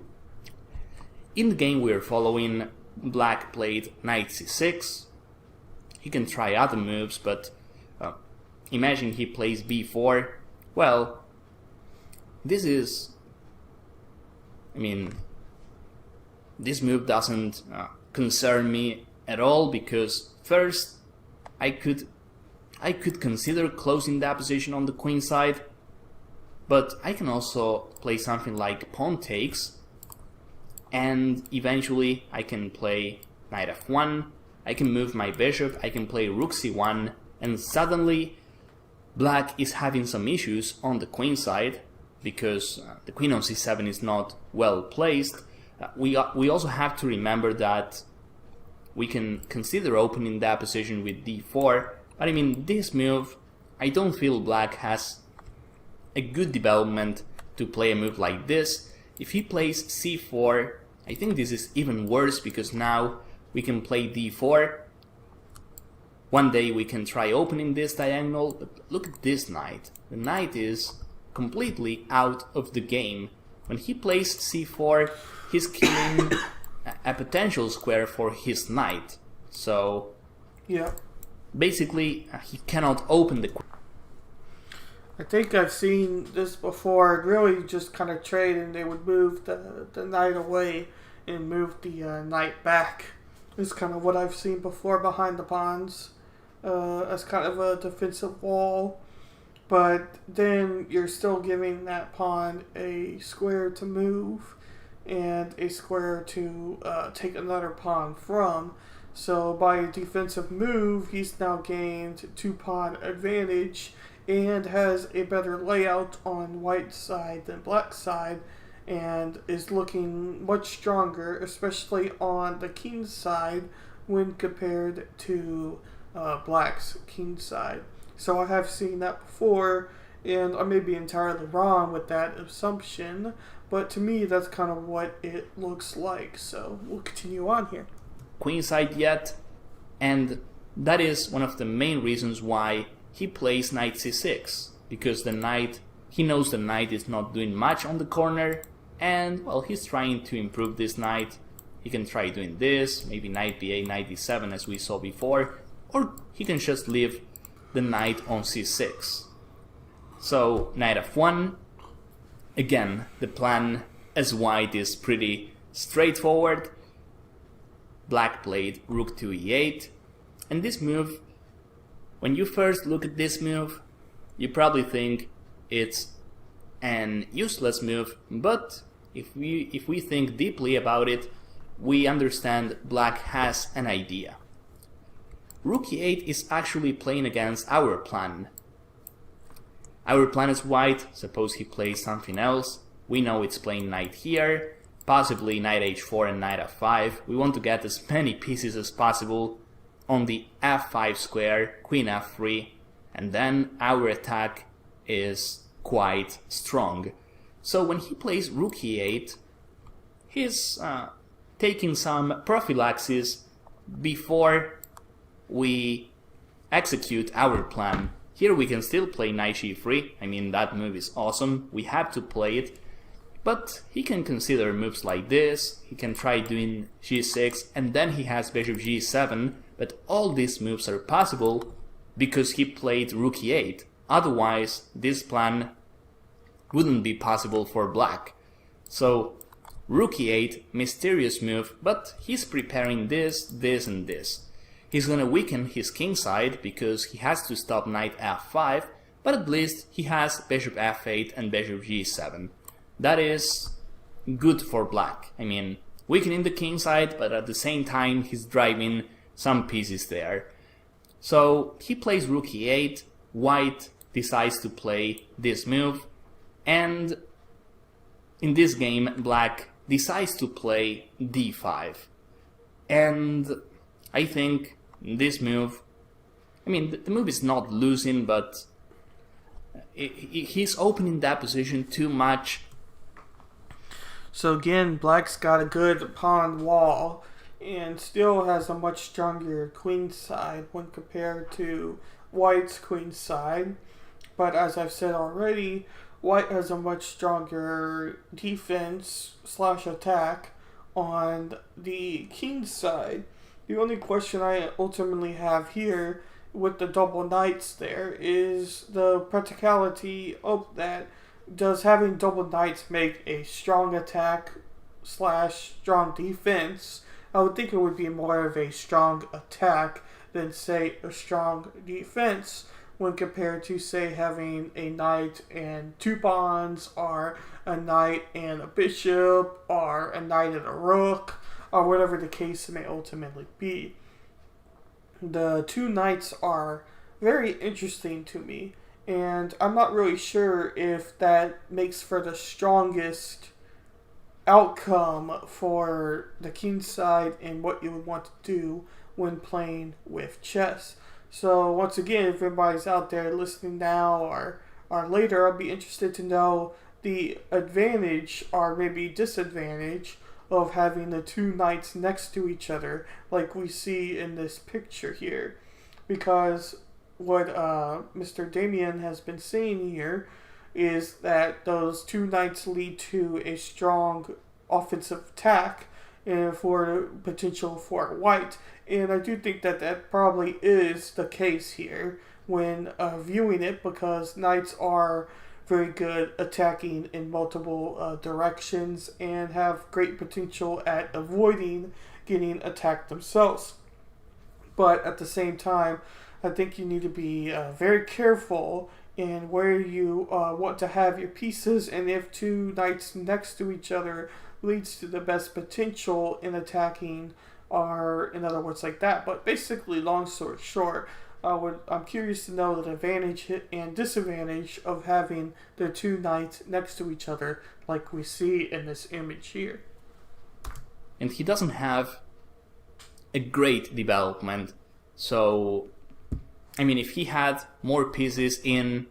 In the game we're following, black played knight c6. He can try other moves, but imagine he plays b4. Well, this is... I mean, this move doesn't concern me at all, because first, I could consider closing that position on the queen side, but I can also play something like pawn takes, and eventually I can play knight f1, I can move my bishop, I can play rook c1, and suddenly black is having some issues on the queen side, because the queen on c7 is not well placed. We also have to remember that we can consider opening that position with d4, but I mean, this move, I don't feel black has a good development to play a move like this. If he plays c4, I think this is even worse, because now we can play d4. One day we can try opening this diagonal, but look at this knight. The knight is completely out of the game. When he plays c4, he's killing a potential square for his knight. So, yeah. Basically, he cannot open the... I think I've seen this before. I'd really just kind of trade and they would move the knight away and move the knight back. It's kind of what I've seen before behind the pawns. as kind of a defensive wall. But then you're still giving that pawn a square to move and a square to take another pawn from. So by a defensive move, he's now gained 2-pawn advantage and has a better layout on white side than black side, and is looking much stronger, especially on the king side when compared to black's king side. So I have seen that before, and I may be entirely wrong with that assumption, but to me that's kind of what it looks like. So we'll continue on here. Queen side yet, and that is one of the main reasons why he plays knight c6, because the knight, he knows the knight is not doing much on the corner, and well, he's trying to improve this knight. He can try doing this, maybe knight b8, knight d7 as we saw before, or he can just leave the knight on c6. So knight f1, again, the plan as white is pretty straightforward. Black played rook to e8, and this move, when you first look at this move, you probably think it's an useless move, but if we think deeply about it, we understand black has an idea. Rook e8 is actually playing against our plan. Our plan is white, suppose he plays something else, we know it's playing knight here, possibly knight h4 and knight f5. We want to get as many pieces as possible on the f5 square, queen f3, and then our attack is quite strong. So when he plays rook e8, he's taking some prophylaxis before we execute our plan. Here we can still play knight g3, I mean that move is awesome, we have to play it, but he can consider moves like this, he can try doing g6, and then he has bishop g7, but all these moves are possible because he played rook e8, otherwise this plan wouldn't be possible for black. So rook e8, mysterious move, but he's preparing this, this and this. He's gonna weaken his king side because he has to stop knight f5, but at least he has bishop f8 and bishop g7. That is good for black. I mean, weakening the king side, but at the same time he's driving some pieces there. So he plays rook e8, white decides to play this move, and in this game black decides to play d5. And I think this move, I mean the move is not losing, but he's opening that position too much. So again, black's got a good pawn wall and still has a much stronger queen side when compared to white's queen side. But as I've said already, white has a much stronger defense / attack on the king side. The only question I ultimately have here with the double knights there is the practicality of that. Does having double knights make a strong attack / strong defense? I would think it would be more of a strong attack than, say, a strong defense when compared to, say, having a knight and 2 pawns, or a knight and a bishop, or a knight and a rook, or whatever the case may ultimately be. The 2 knights are very interesting to me, and I'm not really sure if that makes for the strongest outcome for the king side and what you would want to do when playing with chess. So once again, if everybody's out there listening now or later, I'll be interested to know the advantage or maybe disadvantage of having the 2 knights next to each other like we see in this picture here. Because what Mr. Damien has been saying here is that those 2 knights lead to a strong offensive attack and for potential for white. And I do think that that probably is the case here when viewing it, because knights are very good attacking in multiple directions and have great potential at avoiding getting attacked themselves. But at the same time, I think you need to be very careful in where you want to have your pieces, and if two knights next to each other leads to the best potential in attacking, or in other words like that. But basically, long story short, I'm curious to know the advantage and disadvantage of having the two knights next to each other like we see in this image here. And he doesn't have a great development, so I mean, if he had more pieces in,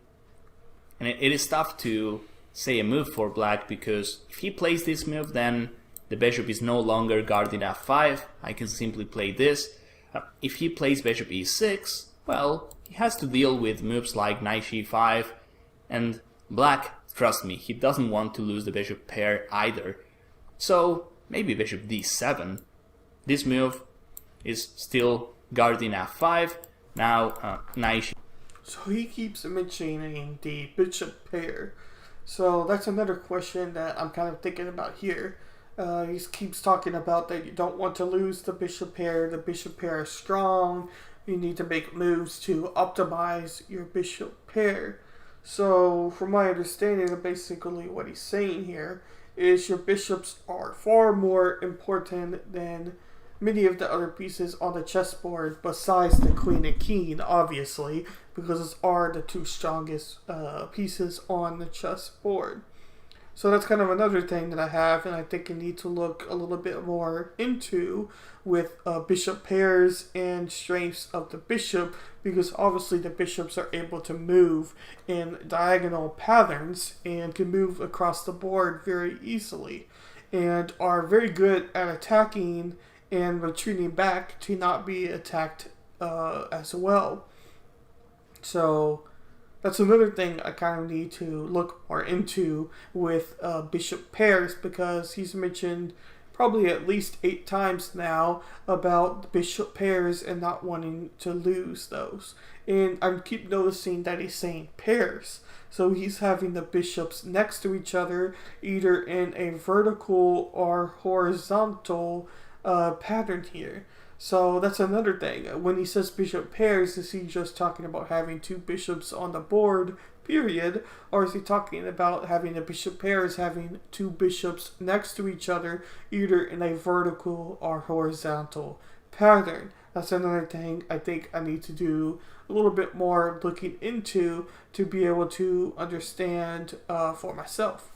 and it is tough to say a move for black, because if he plays this move, then the bishop is no longer guarding f5. I can simply play this. If he plays bishop e6, well, he has to deal with moves like knight g5, and black, trust me, he doesn't want to lose the bishop pair either. So maybe bishop d7. This move is still guarding f5. Now knight. So he keeps mentioning the bishop pair. So that's another question that I'm kind of thinking about here. He keeps talking about that you don't want to lose the bishop pair. The bishop pair is strong. You need to make moves to optimize your bishop pair. So from my understanding of basically what he's saying here is your bishops are far more important than many of the other pieces on the chessboard besides the queen and king, obviously, because those are the two strongest pieces on the chessboard. So that's kind of another thing that I have, and I think I need to look a little bit more into with bishop pairs and strengths of the bishop, because obviously the bishops are able to move in diagonal patterns and can move across the board very easily, and are very good at attacking and retreating back to not be attacked as well. So that's another thing I kind of need to look more into with bishop pairs, because he's mentioned probably at least 8 times now about the bishop pairs and not wanting to lose those. And I keep noticing that he's saying pairs. So he's having the bishops next to each other, either in a vertical or horizontal pattern here. So that's another thing. When he says bishop pairs, is he just talking about having 2 bishops on the board, period? Or is he talking about having the bishop pairs, having 2 bishops next to each other, either in a vertical or horizontal pattern? That's another thing I think I need to do a little bit more looking into to be able to understand for myself.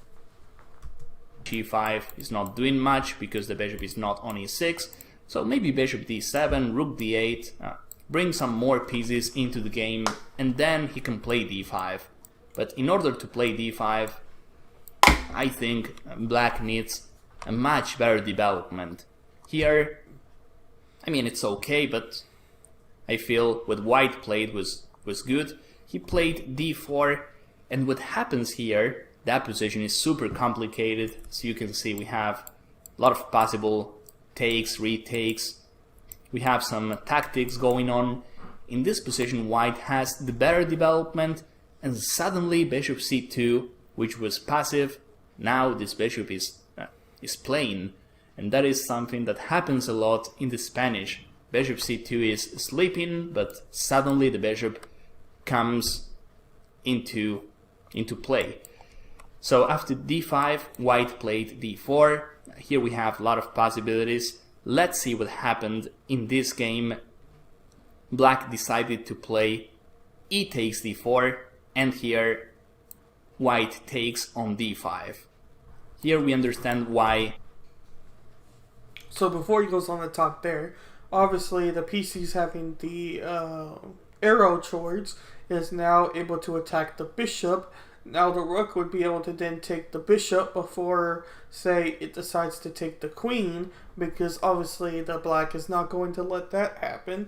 g5 is not doing much because the bishop is not on e6, so maybe bishop d7, rook d8, bring some more pieces into the game, and then he can play d5. But in order to play d5, I think black needs a much better development. Here, I mean, it's okay, but I feel what white played was good. He played d4, and what happens here, that position is super complicated. As you can see, we have a lot of possible takes, retakes. We have some tactics going on. In this position, white has the better development, and suddenly bishop c2, which was passive, now this bishop is playing, and that is something that happens a lot in the Spanish. Bishop c2 is sleeping, but suddenly the bishop comes into play. So after d5, white played d4. Here we have a lot of possibilities. Let's see what happened in this game. Black decided to play e takes d4, and here white takes on d5. Here we understand why. So before he goes on to talk there, obviously the PC's having the arrow towards is now able to attack the bishop. Now the rook would be able to then take the bishop before, say, it decides to take the queen, because obviously the black is not going to let that happen.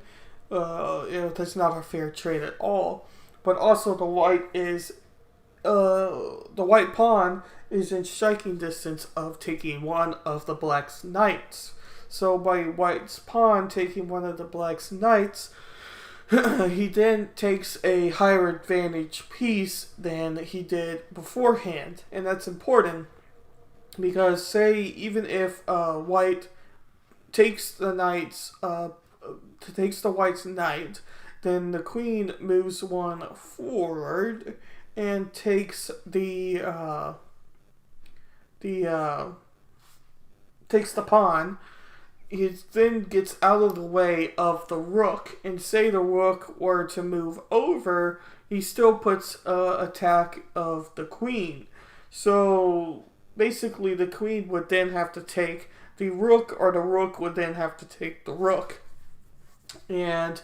That's not a fair trade at all. But also the white pawn is in striking distance of taking one of the black's knights. So by white's pawn taking one of the black's knights, he then takes a higher advantage piece than he did beforehand. And that's important because, say, even if white takes the white's knight, then the queen moves one forward and takes the pawn. He then gets out of the way of the rook, and say the rook were to move over, he still puts attack of the queen. So basically the queen would then have to take the rook, or the rook would then have to take the rook. And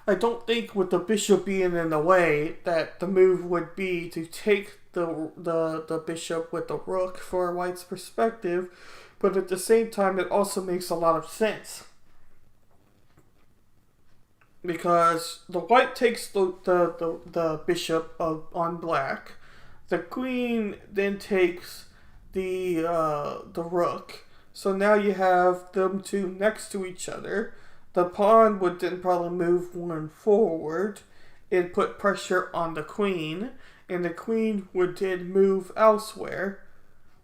I don't think with the bishop being in the way that the move would be to take the bishop with the rook for white's perspective, but at the same time it also makes a lot of sense. Because the white takes the bishop on black, the queen then takes the rook. So now you have them two next to each other. The pawn would then probably move one forward and put pressure on the queen, and the queen would then move elsewhere.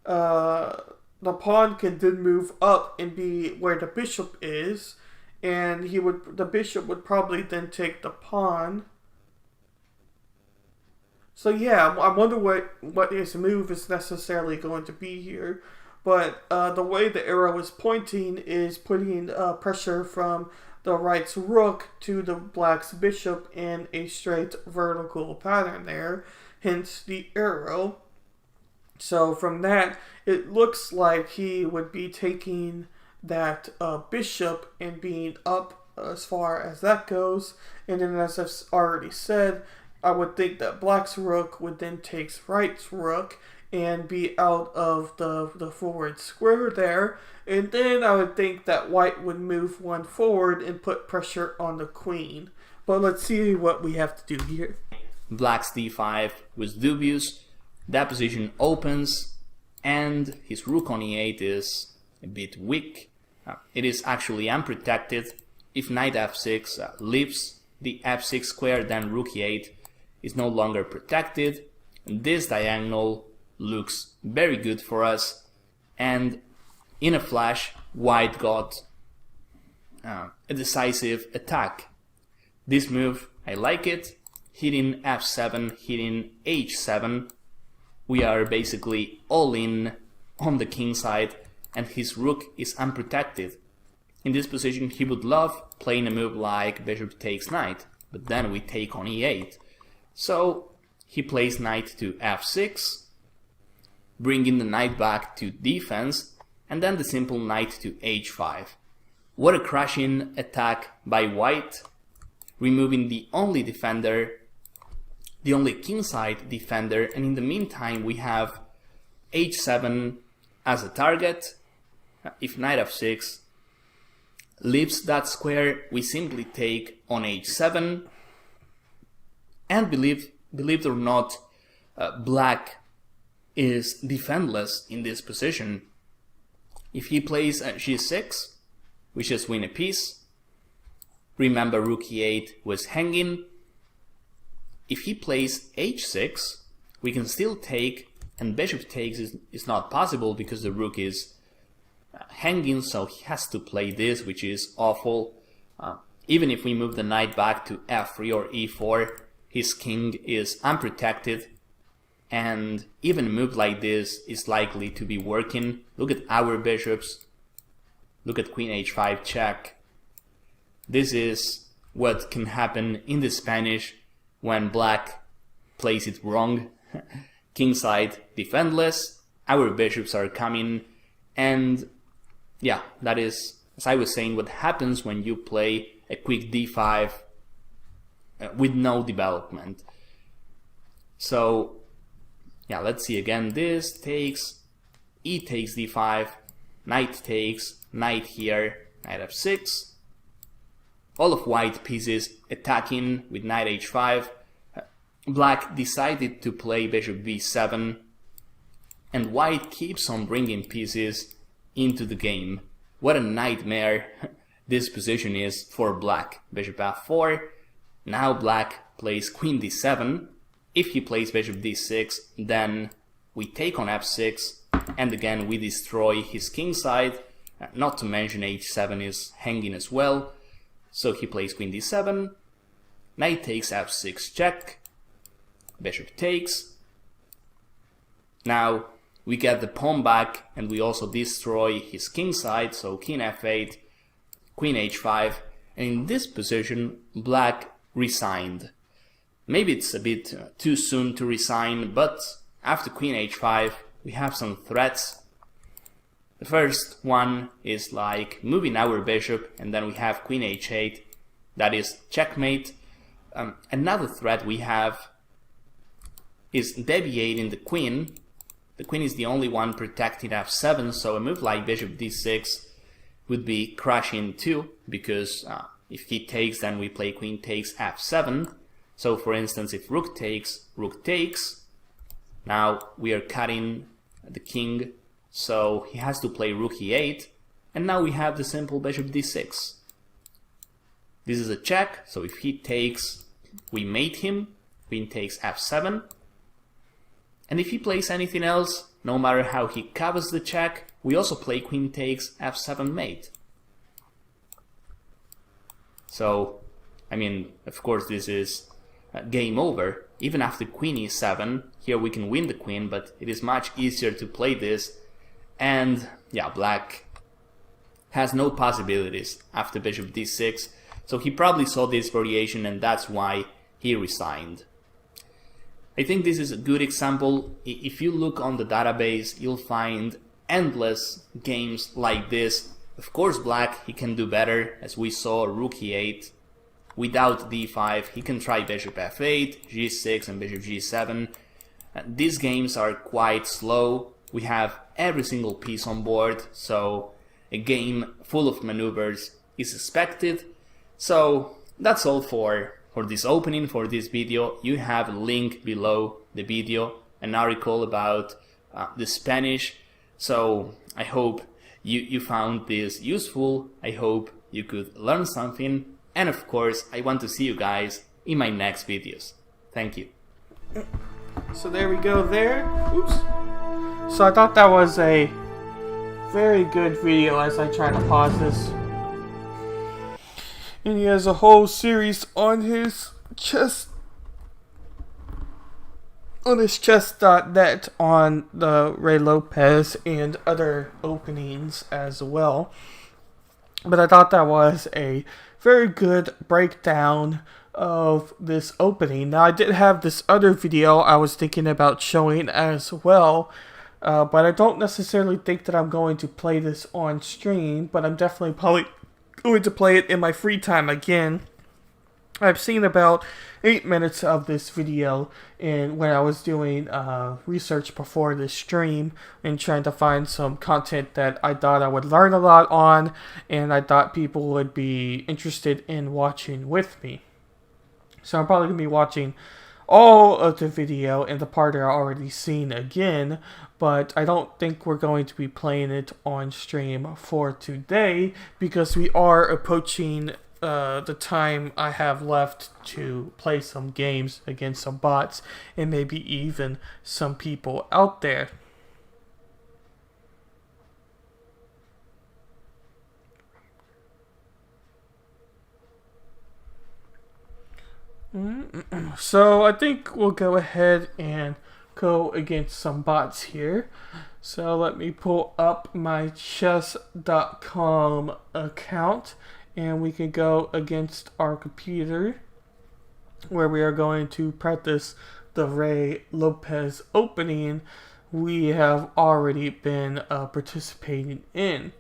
The pawn can then move up and be where the bishop is, and the bishop would probably then take the pawn. So yeah, I wonder what his move is necessarily going to be here. But the way the arrow is pointing is putting pressure from the right's rook to the black's bishop in a straight vertical pattern there, hence the arrow. So from that, it looks like he would be taking that bishop and being up as far as that goes. And then, as I've already said, I would think that black's rook would then take right's rook and be out of the forward square there. And then I would think that white would move one forward and put pressure on the queen. But let's see what we have to do here. Black's d5 was dubious. That position opens, and his rook on e8 is a bit weak. It is actually unprotected. If knight f6 leaves the f6 square, then rook e8 is no longer protected. And this diagonal looks very good for us, and in a flash white got a decisive attack. This move, I like it. Hitting f7, hitting h7, we are basically all in on the king side, and his rook is unprotected. In this position he would love playing a move like bishop takes knight, but then we take on e8. So he plays knight to f6, bringing the knight back to defense, and then the simple knight to h5. What a crashing attack by white, removing the only defender, the only kingside defender, and in the meantime we have h7 as a target. If knight f6 leaves that square, we simply take on h7, and believe it or not, black is defendless in this position. If he plays g6, we just win a piece. Remember, rook e8 was hanging. If he plays h6, we can still take, and bishop takes is not possible because the rook is hanging, so he has to play this, which is awful. Even if we move the knight back to f3 or e4, his king is unprotected, and even a move like this is likely to be working. Look at our bishops. Look at queen h5 check. This is what can happen in the Spanish when black plays it wrong. Kingside defendless, our bishops are coming, and yeah, that is, as I was saying, what happens when you play a quick d5 with no development. So yeah, let's see again. This takes, e takes d5, knight takes, knight here, knight f6. All of white pieces attacking with knight h5. Black decided to play bishop b7, and white keeps on bringing pieces into the game. What a nightmare this position is for black. Bishop f4. Now black plays queen d7. If he plays bishop d6, then we take on f6, and again we destroy his king side. Not to mention h7 is hanging as well. So he plays queen d7. knight takes f6 check, bishop takes. Now we get the pawn back and we also destroy his king side, so king f8, queen h5, and in this position black resigned. Maybe it's a bit too soon to resign, but after queen h5 we have some threats. The first one is like moving our bishop, and then we have queen h8, that is checkmate. Another threat we have is deviating the queen. The queen is the only one protecting f7, so a move like bishop d6 would be crushing too, because if he takes, then we play queen takes f7. So for instance, if rook takes, now we are cutting the king, so he has to play rook e8, and now we have the simple bishop d6. This is a check, so if he takes, we mate him, queen takes f7, and if he plays anything else, no matter how he covers the check, we also play queen takes f7 mate. So, I mean, of course this is game over. Even after queen e7, here we can win the queen, but it is much easier to play this. And yeah, black has no possibilities after bishop d6, so he probably saw this variation and that's why he resigned. I think this is a good example. If you look on the database, you'll find endless games like this. Of course black, he can do better, as we saw rook e8. Without d5, he can try bishop f8, g6 and bishop g7. These games are quite slow. We have every single piece on board, so a game full of maneuvers is expected. So that's all for this opening, for this video. You have a link below the video, an article about the Spanish. So I hope you found this useful. I hope you could learn something. And of course, I want to see you guys in my next videos. Thank you. So there we go there. Oops. So I thought that was a very good video as I try to pause this. And he has a whole series on his chess, on his chess.net on the Rey Lopez and other openings as well. But I thought that was a very good breakdown of this opening. Now I did have this other video I was thinking about showing as well, but I don't necessarily think that I'm going to play this on stream, but I'm definitely probably going to play it in my free time again. I've seen about 8 minutes of this video when I was doing research before this stream and trying to find some content that I thought I would learn a lot on and I thought people would be interested in watching with me. So I'm probably going to be watching all of the video and the part I already seen again, but I don't think we're going to be playing it on stream for today because we are approaching the time I have left to play some games against some bots and maybe even some people out there. So I think we'll go ahead and go against some bots here. So let me pull up my chess.com account and we can go against our computer where we are going to practice the Rey Lopez opening we have already been participating in.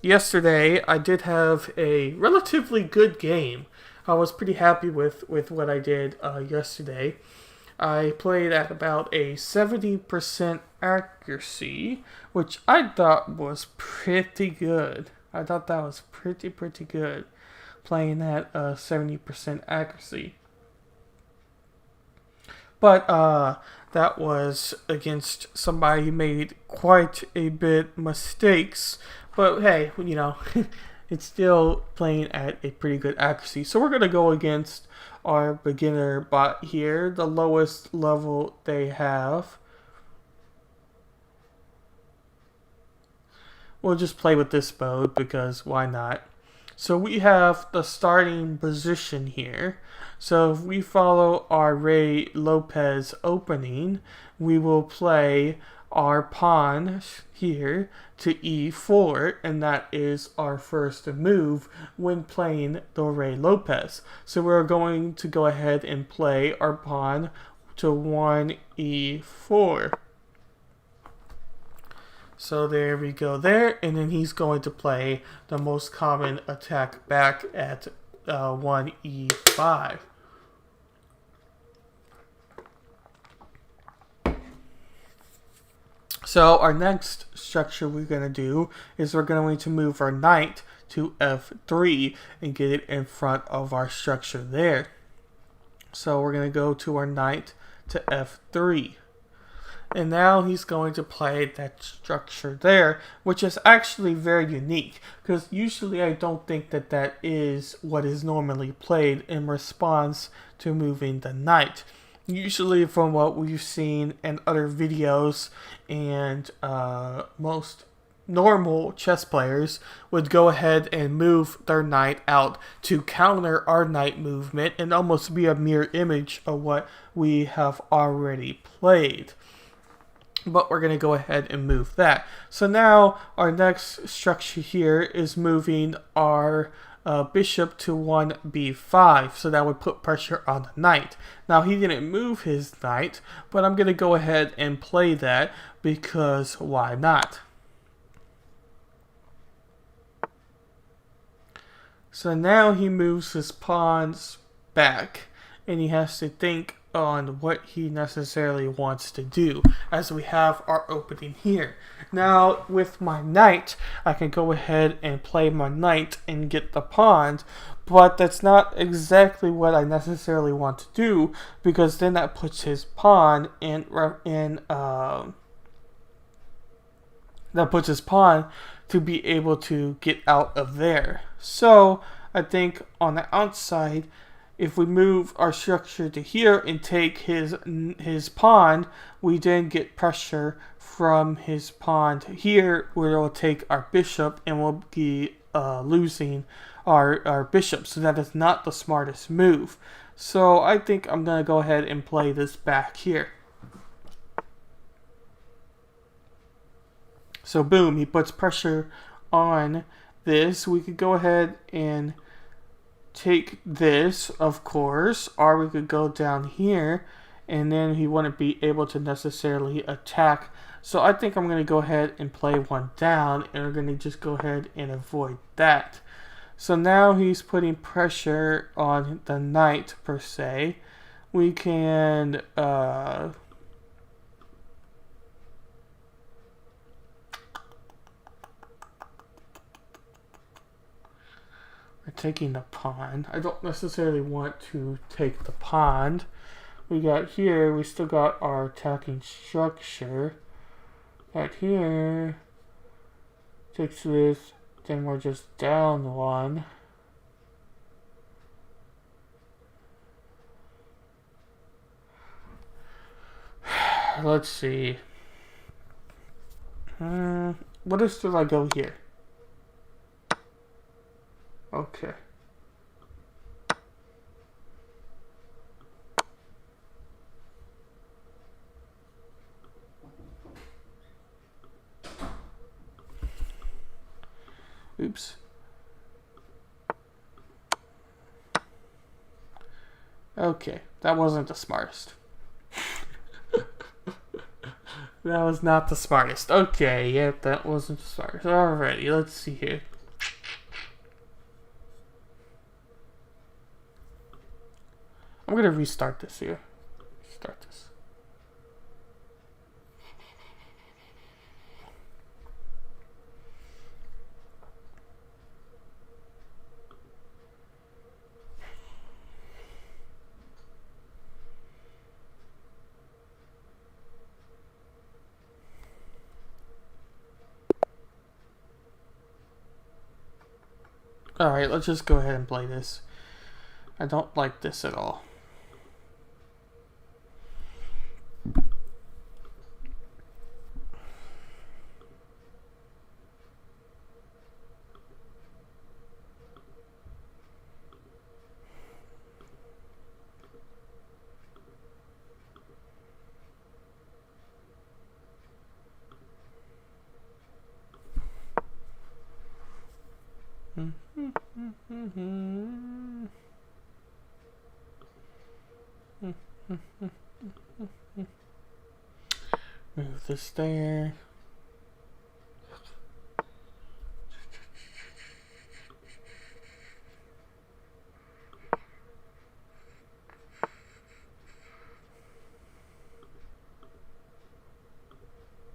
Yesterday I did have a relatively good game. I was pretty happy with what I did yesterday. I played at about a 70% accuracy, which I thought was pretty good. I thought that was pretty good, playing at 70% accuracy. But that was against somebody who made quite a bit mistakes. But hey, you know, it's still playing at a pretty good accuracy. So we're going to go against our beginner bot here, the lowest level they have. We'll just play with this mode because why not? So we have the starting position here. So if we follow our Rey Lopez opening, we will play our pawn here to e4, and that is our first move when playing the Rey Lopez. So we're going to go ahead and play our pawn to 1e4. So there we go there, and then he's going to play the most common attack back at 1e5. So our next structure we're going to do is we're going to move our knight to f3 and get it in front of our structure there. So we're going to go to our knight to f3. And now he's going to play that structure there, which is actually very unique, because usually I don't think that that is what is normally played in response to moving the knight. Usually from what we've seen in other videos, and most normal chess players would go ahead and move their knight out to counter our knight movement and almost be a mirror image of what we have already played. But we're going to go ahead and move that. So now our next structure here is moving our bishop to 1b5. So that would put pressure on the knight. Now he didn't move his knight, but I'm going to go ahead and play that because why not? So now he moves his pawns back, and he has to think on what he necessarily wants to do, as we have our opening here. Now with my knight, I can go ahead and play my knight and get the pawn, but that's not exactly what I necessarily want to do, because then that puts his pawn in that puts his pawn to be able to get out of there. So I think on the outside, if we move our structure to here and take his pawn, we then get pressure from his pawn to here, where it will take our bishop and we'll be losing our bishop. So that is not the smartest move. So I think I'm going to go ahead and play this back here. So boom, he puts pressure on this. We could go ahead and take this, of course, or we could go down here, and then he wouldn't be able to necessarily attack. So I think I'm going to go ahead and play one down, and we're going to just go ahead and avoid that. So now he's putting pressure on the knight, per se. We can taking the pawn. I don't necessarily want to take the pawn. We got here, we still got our attacking structure. Right here, takes this, then we're just down one. Let's see. What if I go here? Okay. Oops. Okay, that wasn't the smartest. That was not the smartest. Okay, yep, that wasn't the smartest. Alrighty, let's see here. I'm gonna restart this here. Start this. Alright, let's just go ahead and play this. I don't like this at all. Move this there.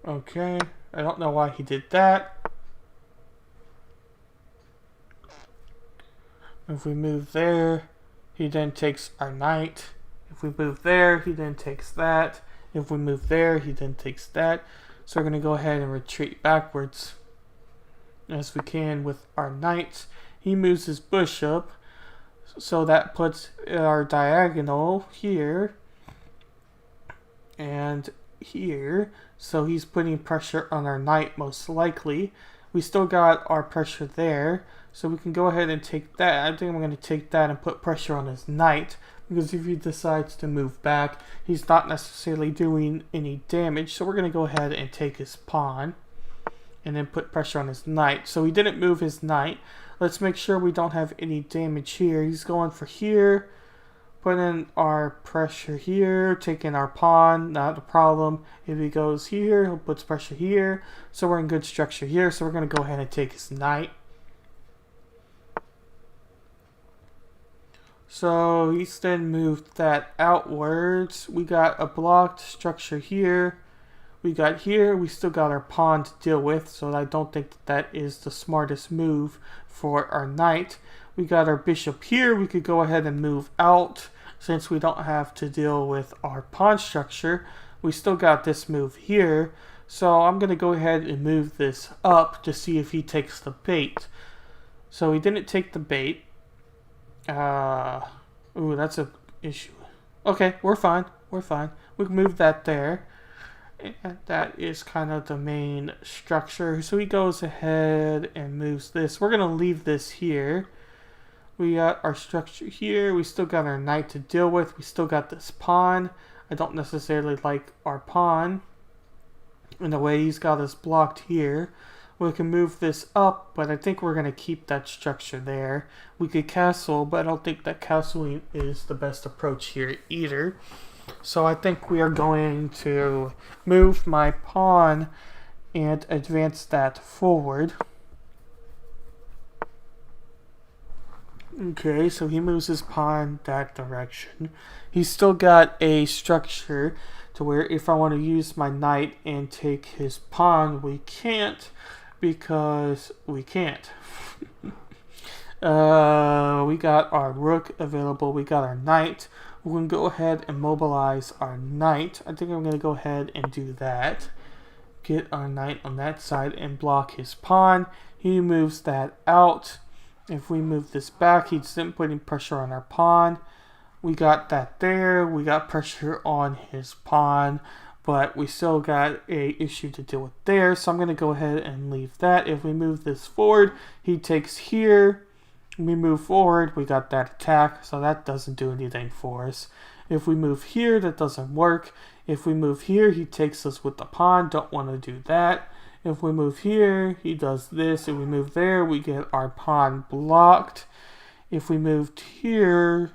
Okay, I don't know why he did that. If we move there, he then takes our knight. If we move there, he then takes that. If we move there, he then takes that. So we're going to go ahead and retreat backwards as we can with our knight. He moves his bishop, so that puts our diagonal here and here. So he's putting pressure on our knight most likely. We still got our pressure there, so we can go ahead and take that. I think I'm going to take that and put pressure on his knight, because if he decides to move back, he's not necessarily doing any damage. So we're going to go ahead and take his pawn and then put pressure on his knight. So he didn't move his knight. Let's make sure we don't have any damage here. He's going for here. Put in our pressure here, taking our pawn, not a problem. If he goes here, he'll put pressure here. So we're in good structure here. So we're going to go ahead and take his knight. So he's then moved that outwards. We got a blocked structure here. We got here. We still got our pawn to deal with. So I don't think that is the smartest move for our knight. We got our bishop here. We could go ahead and move out since we don't have to deal with our pawn structure. We still got this move here. So I'm going to go ahead and move this up to see if he takes the bait. So he didn't take the bait. Ooh, that's an issue. Okay, we're fine. We're fine. We can move that there. And that is kind of the main structure. So he goes ahead and moves this. We're going to leave this here. We got our structure here. We still got our knight to deal with. We still got this pawn. I don't necessarily like our pawn in the way he's got us blocked here. We can move this up, but I think we're going to keep that structure there. We could castle, but I don't think that castling is the best approach here either. So I think we are going to move my pawn and advance that forward. Okay, so he moves his pawn that direction. He's still got a structure to where if I want to use my knight and take his pawn, we can't, because we can't. We got our rook available. We got our knight. We can go ahead and mobilize our knight. I think I'm going to go ahead and do that. Get our knight on that side and block his pawn. He moves that out. If we move this back, he's then putting pressure on our pawn. We got that there. We got pressure on his pawn, but we still got a issue to deal with there. So I'm going to go ahead and leave that. If we move this forward, he takes here. We move forward, we got that attack, so that doesn't do anything for us. If we move here, that doesn't work. If we move here, he takes us with the pawn. Don't want to do that. If we move here, he does this. If we move there, we get our pawn blocked. If we moved here,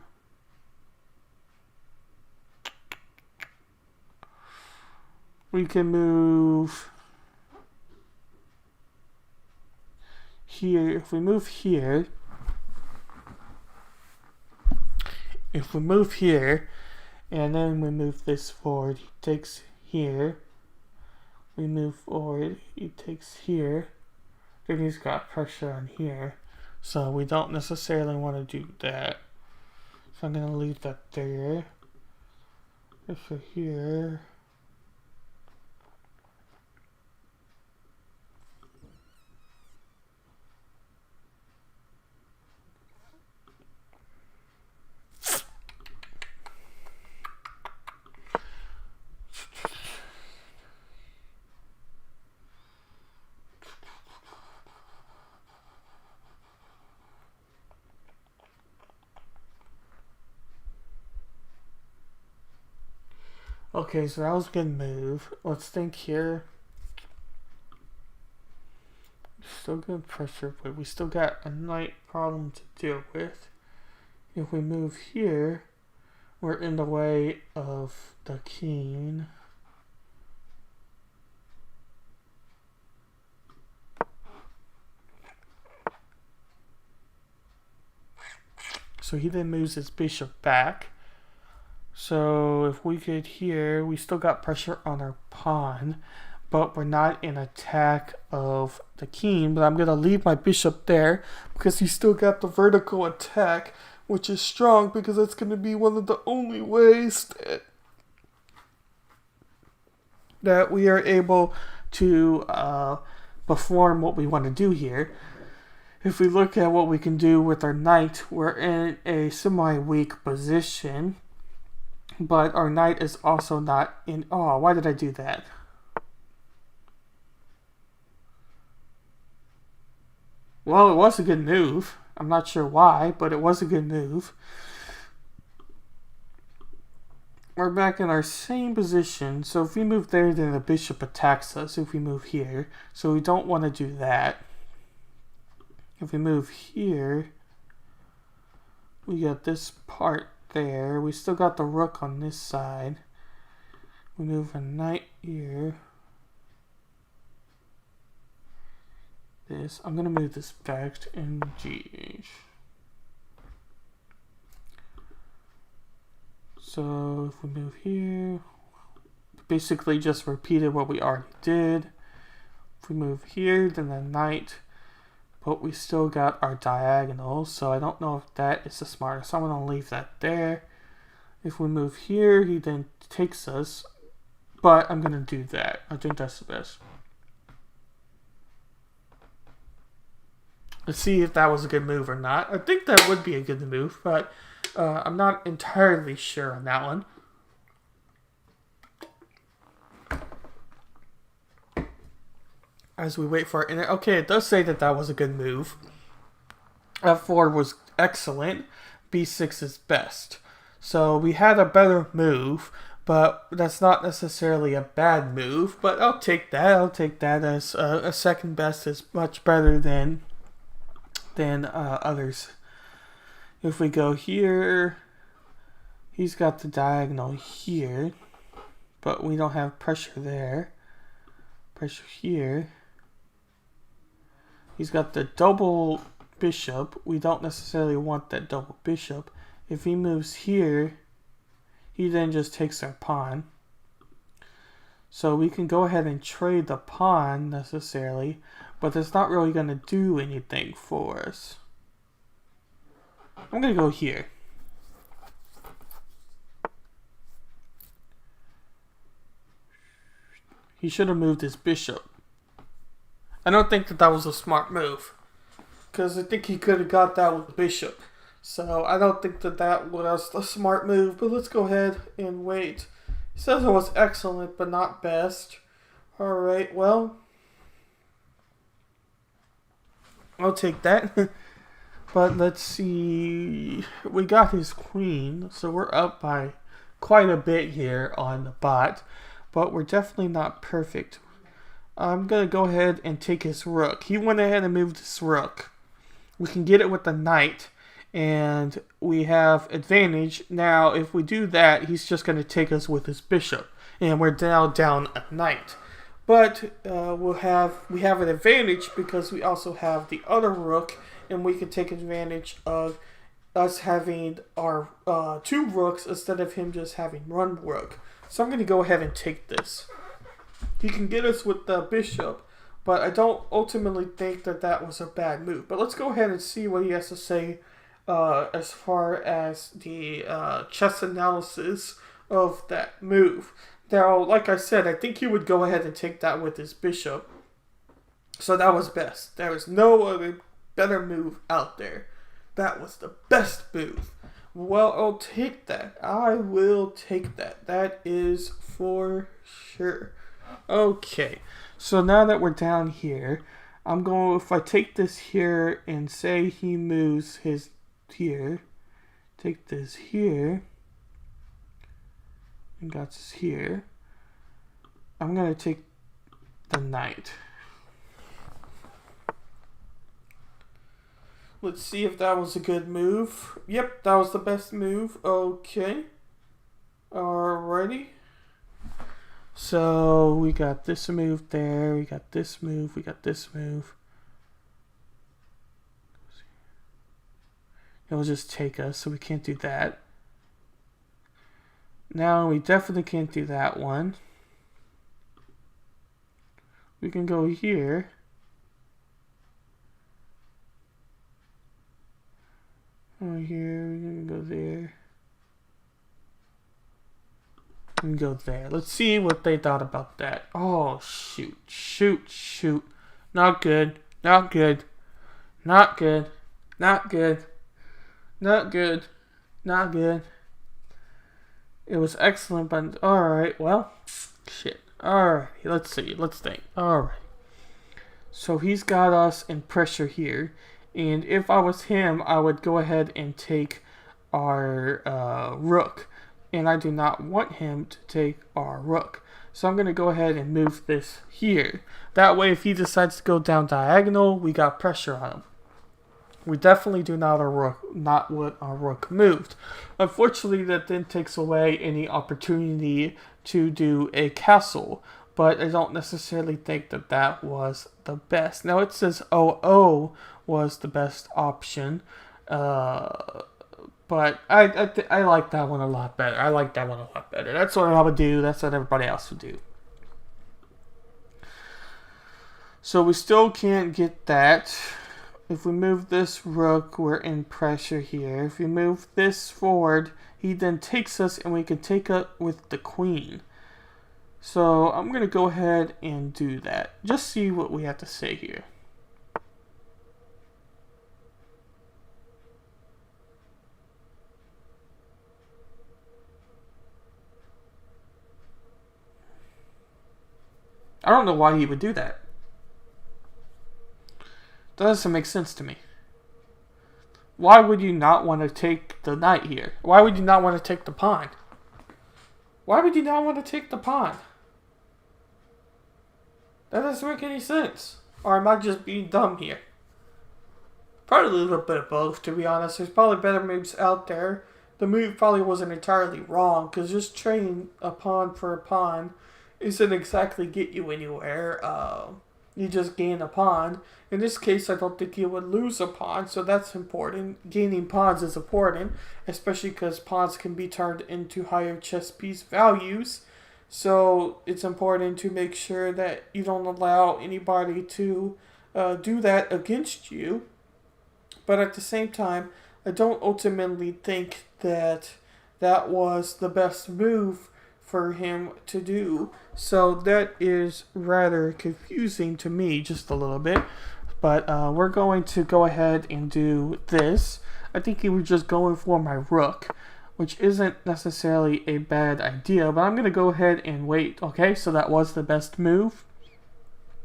we can move here. If we move here, and then we move this forward, he takes here. We move forward, he takes here. Then he's got pressure on here. So we don't necessarily want to do that. So I'm going to leave that there. Pressure here. Okay, so that was a good move. Let's think here. still good pressure, but we still got a knight problem to deal with. If we move here, we're in the way of the king. So he then moves his bishop back. So if we get here, we still got pressure on our pawn, but we're not in attack of the king. But I'm going to leave my bishop there because he's still got the vertical attack, which is strong because that's going to be one of the only ways that we are able to perform what we want to do here. If we look at what we can do with our knight, we're in a semi-weak position, but our knight is also not in... Oh, why did I do that? Well, it was a good move. I'm not sure why, but it was a good move. We're back in our same position, so if we move there, then the bishop attacks us if we move here, so we don't want to do that. If we move here, we got this part there. We still got the rook on this side. We move a knight here. I'm going to move this back to NGH. So if we move here, basically just repeated what we already did. If we move here, then the knight, but we still got our diagonal, so I don't know if that is the smartest. So I'm going to leave that there. If we move here, he then takes us, but I'm going to do that. I think that's the best. Let's see if that was a good move or not. I think that would be a good move, but I'm not entirely sure on that one. As we wait for it. Okay, it does say that that was a good move. F4 was excellent. B6 is best. So we had a better move, but that's not necessarily a bad move. But I'll take that. I'll take that as a second best is much better than others. If we go here, he's got the diagonal here, but we don't have pressure there. Pressure here. He's got the double bishop. We don't necessarily want that double bishop. If he moves here, he then just takes our pawn. So we can go ahead and trade the pawn necessarily, but it's not really going to do anything for us. I'm going to go here. He should have moved his bishop. I don't think that was a smart move, because I think he could have got that with the bishop. So I don't think that was a smart move, but let's go ahead and wait. He says it was excellent, but not best. Alright, well, I'll take that. But let's see. We got his queen, so we're up by quite a bit here on the bot, but we're definitely not perfect. I'm going to go ahead and take his rook. He went ahead and moved his rook. We can get it with the knight, and we have advantage. Now, if we do that, he's just going to take us with his bishop, and we're now down a knight. But we have an advantage because we also have the other rook, and we can take advantage of us having our two rooks instead of him just having one rook. So I'm going to go ahead and take this. He can get us with the bishop, but I don't ultimately think that was a bad move. But let's go ahead and see what he has to say as far as the chess analysis of that move. Now, like I said, I think he would go ahead and take that with his bishop. So that was best. There was no other better move out there. That was the best move. Well, I'll take that. I will take that. That is for sure. Okay, so now that we're down here, if I take this here and say he moves his here, take this here, and got this here, I'm going to take the knight. Let's see if that was a good move. Yep, that was the best move. Okay. Alrighty. So we got this move there. We got this move. We got this move. It'll just take us, so we can't do that. Now we definitely can't do that one. We can go here. Over here, we can go there. We can go there. Let's see what they thought about that. Oh, shoot, shoot, shoot. Not good, not good, not good, not good, not good, not good. It was excellent, but alright, well, shit. Alright, let's see, let's think. Alright. So he's got us in pressure here. And if I was him, I would go ahead and take our rook. And I do not want him to take our rook. So I'm going to go ahead and move this here. That way, if he decides to go down diagonal, we got pressure on him. We definitely do not want our rook moved. Unfortunately, that then takes away any opportunity to do a castle. But I don't necessarily think that that was the best. Now it says 0-0 was the best option. But I like that one a lot better. I like that one a lot better. That's what I would do. That's what everybody else would do. So we still can't get that. If we move this rook, we're in pressure here. If we move this forward, he then takes us and we can take it with the queen. So I'm going to go ahead and do that. Just see what we have to say here. I don't know why he would do that. That doesn't make sense to me. Why would you not want to take the knight here? Why would you not want to take the pawn? Why would you not want to take the pawn? That doesn't make any sense. Or am I just being dumb here? Probably a little bit of both, to be honest. There's probably better moves out there. The move probably wasn't entirely wrong, because just trading a pawn for a pawn isn't exactly get you anywhere. You just gain a pawn. In this case, I don't think you would lose a pawn, so that's important. Gaining pawns is important, especially because pawns can be turned into higher chess piece values. So it's important to make sure that you don't allow anybody to do that against you. But at the same time, I don't ultimately think that that was the best move for him to do. So that is rather confusing to me just a little bit. But we're going to go ahead and do this. I think he was just going for my rook, which isn't necessarily a bad idea, but I'm going to go ahead and wait. Okay, so that was the best move.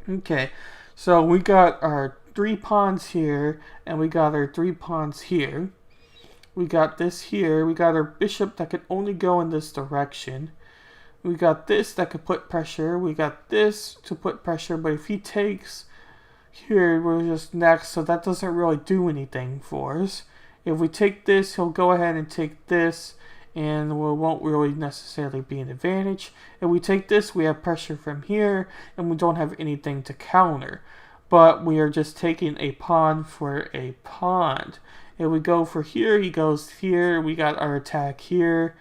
Okay, so we got our 3 pawns here, and we got our 3 pawns here. We got this here. We got our bishop that can only go in this direction. We got this that could put pressure. We got this to put pressure, but if he takes here, we're just next, so that doesn't really do anything for us. If we take this, he'll go ahead and take this, and we won't really necessarily be an advantage. If we take this, we have pressure from here, and we don't have anything to counter. But we are just taking a pawn for a pawn. If we go for here, he goes here. We got our attack here.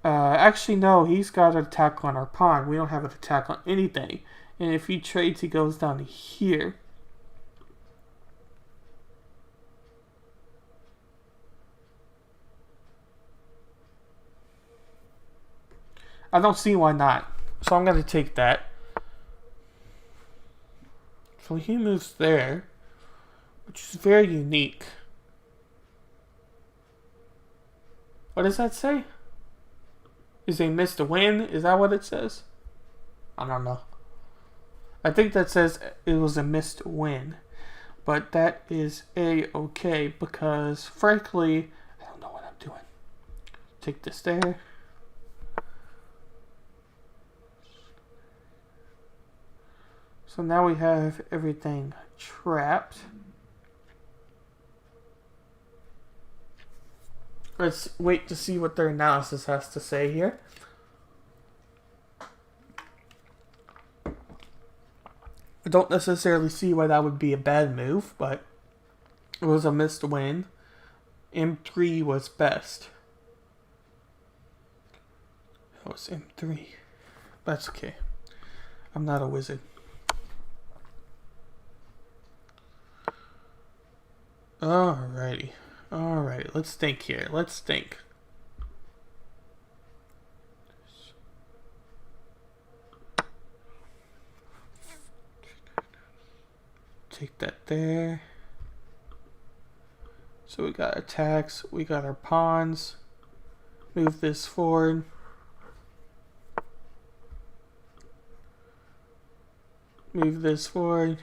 Actually, no, he's got an attack on our pawn. We don't have an attack on anything. And if he trades, he goes down to here. I don't see why not. So I'm going to take that. So he moves there, which is very unique. What does that say? Is a missed a win? Is that what it says? I don't know. I think that says it was a missed win. But that is a-okay because, frankly, I don't know what I'm doing. Take this there. So now we have everything trapped. Let's wait to see what their analysis has to say here. I don't necessarily see why that would be a bad move, but it was a missed win. M3 was best. That was M3. That's okay. I'm not a wizard. Alrighty. Alright, let's think here. Let's think. Take that there. So we got attacks, we got our pawns. Move this forward. Move this forward.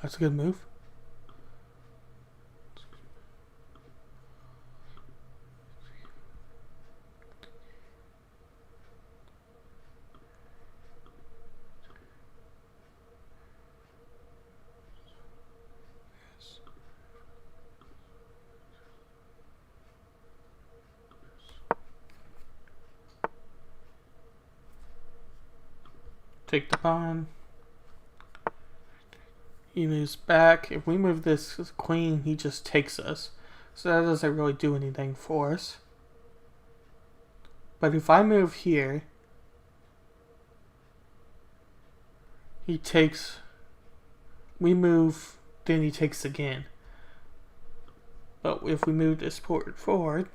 That's a good move. Take the pawn. He moves back. If we move this queen, he just takes us. So that doesn't really do anything for us. But if I move here, he takes. We move, then he takes again. But if we move this forward, forward.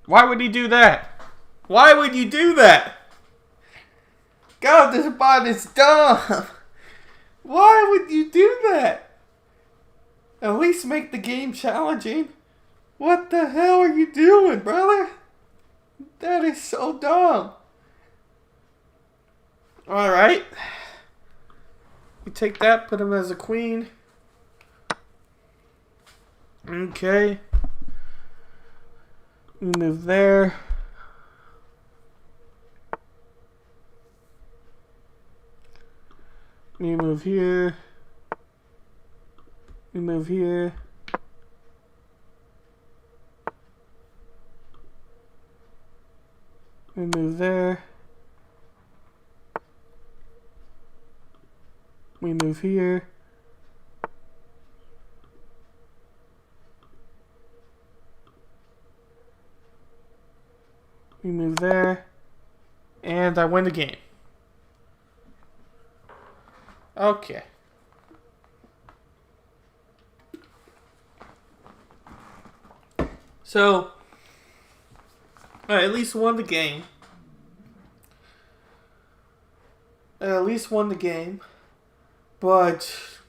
Why would he do that? Why would you do that? God, this bot is dumb. Why would you do that? At least make the game challenging. What the hell are you doing, brother? That is so dumb. Alright. You take that, put him as a queen. Okay. We move there. We move here. We move here. We move there. We move here. We move there. And I win the game. Okay. So, I at least won the game. But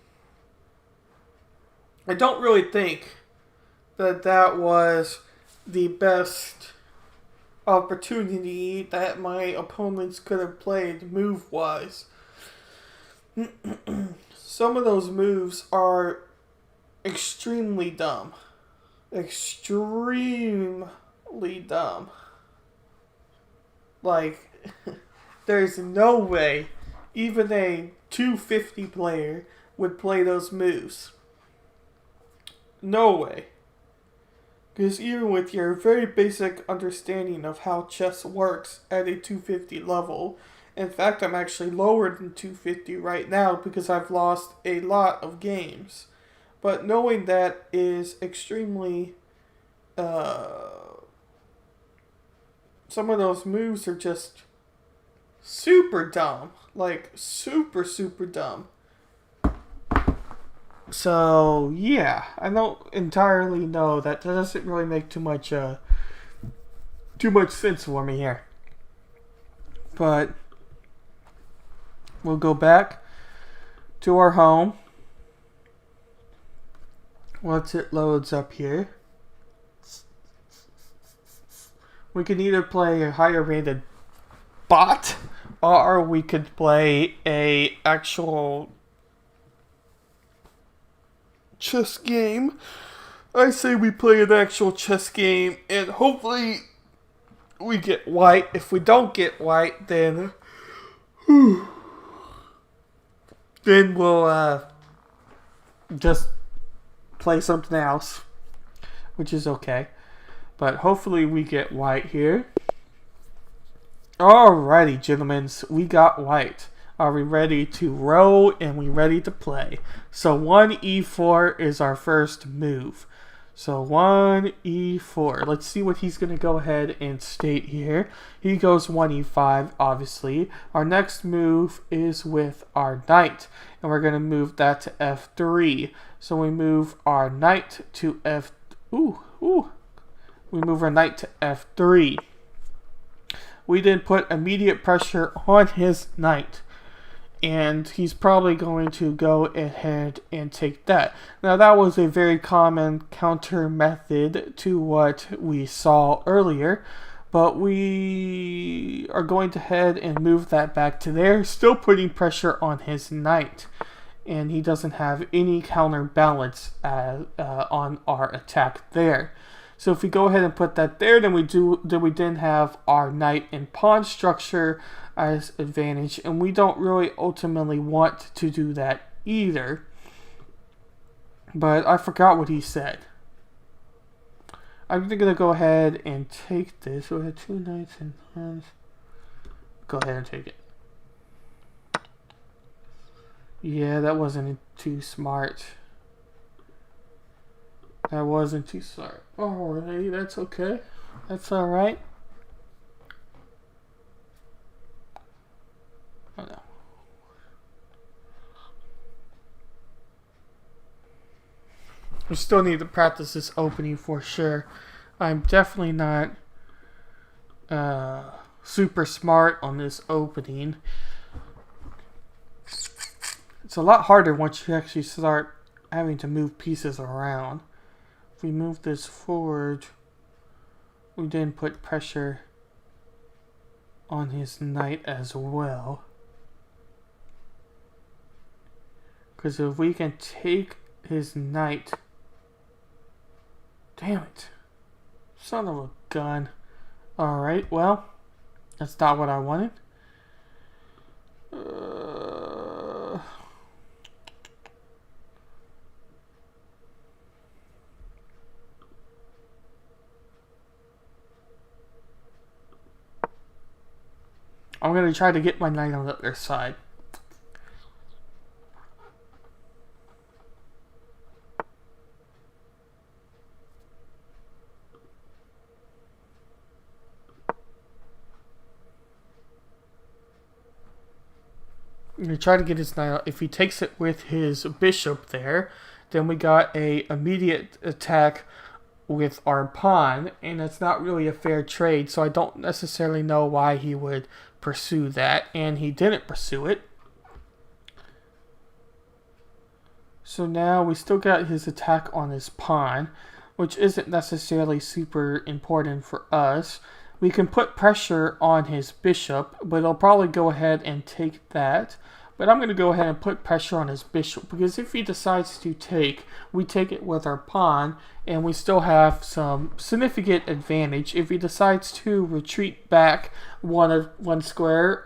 I don't really think that that was the best opportunity that my opponents could have played move-wise. Some of those moves are extremely dumb. Extremely dumb. Like, there's no way even a 250 player would play those moves. No way. Because even with your very basic understanding of how chess works at a 250 level, in fact, I'm actually lower than 250 right now because I've lost a lot of games. But knowing that is extremely... some of those moves are just super dumb. Like, super, super dumb. So, yeah, I don't entirely know. That doesn't really make too much sense for me here. But we'll go back to our home. once it loads up here, we can either play a higher rated bot, or we could play a actual chess game. I say we play an actual chess game, and hopefully we get white. If we don't get white, then we'll just play something else, which is okay. But hopefully we get white here. Alrighty, gentlemen, we got white. Are we ready to roll and we ready to play? So 1e4 is our first move. So 1e4. Let's see what he's going to go ahead and state here. He goes 1e5, obviously. Our next move is with our knight, and we're going to move that to f3. So we move our knight to we move our knight to f3. We then put immediate pressure on his knight, and he's probably going to go ahead and take that. Now, that was a very common counter method to what we saw earlier, but we are going to head and move that back to there, still putting pressure on his knight, and he doesn't have any counterbalance on our attack there. So if we go ahead and put that there, then we then have our knight and pawn structure as advantage, and we don't really ultimately want to do that either. But I forgot what he said. I'm gonna go ahead and take this. So we have two knights and pawns. Go ahead and take it. Yeah, that wasn't too smart. That wasn't too smart. Alrighty, that's okay. That's alright. Oh no. We still need to practice this opening for sure. I'm definitely not super smart on this opening. It's a lot harder once you actually start having to move pieces around. If we move this forward, we then put pressure on his knight as well. Because if we can take his knight... Damn it. Son of a gun. Alright, well, that's not what I wanted. I'm going to try to get my knight on the other side. I'm going to try to get his knight out. If he takes it with his bishop there, then we got a immediate attack with our pawn, and that's not really a fair trade, so I don't necessarily know why he would pursue that, and he didn't pursue it. So now we still got his attack on his pawn, which isn't necessarily super important for us. We can put pressure on his bishop, but he'll probably go ahead and take that. But I'm going to go ahead and put pressure on his bishop, because if he decides to take, we take it with our pawn, and we still have some significant advantage. If he decides to retreat back one square,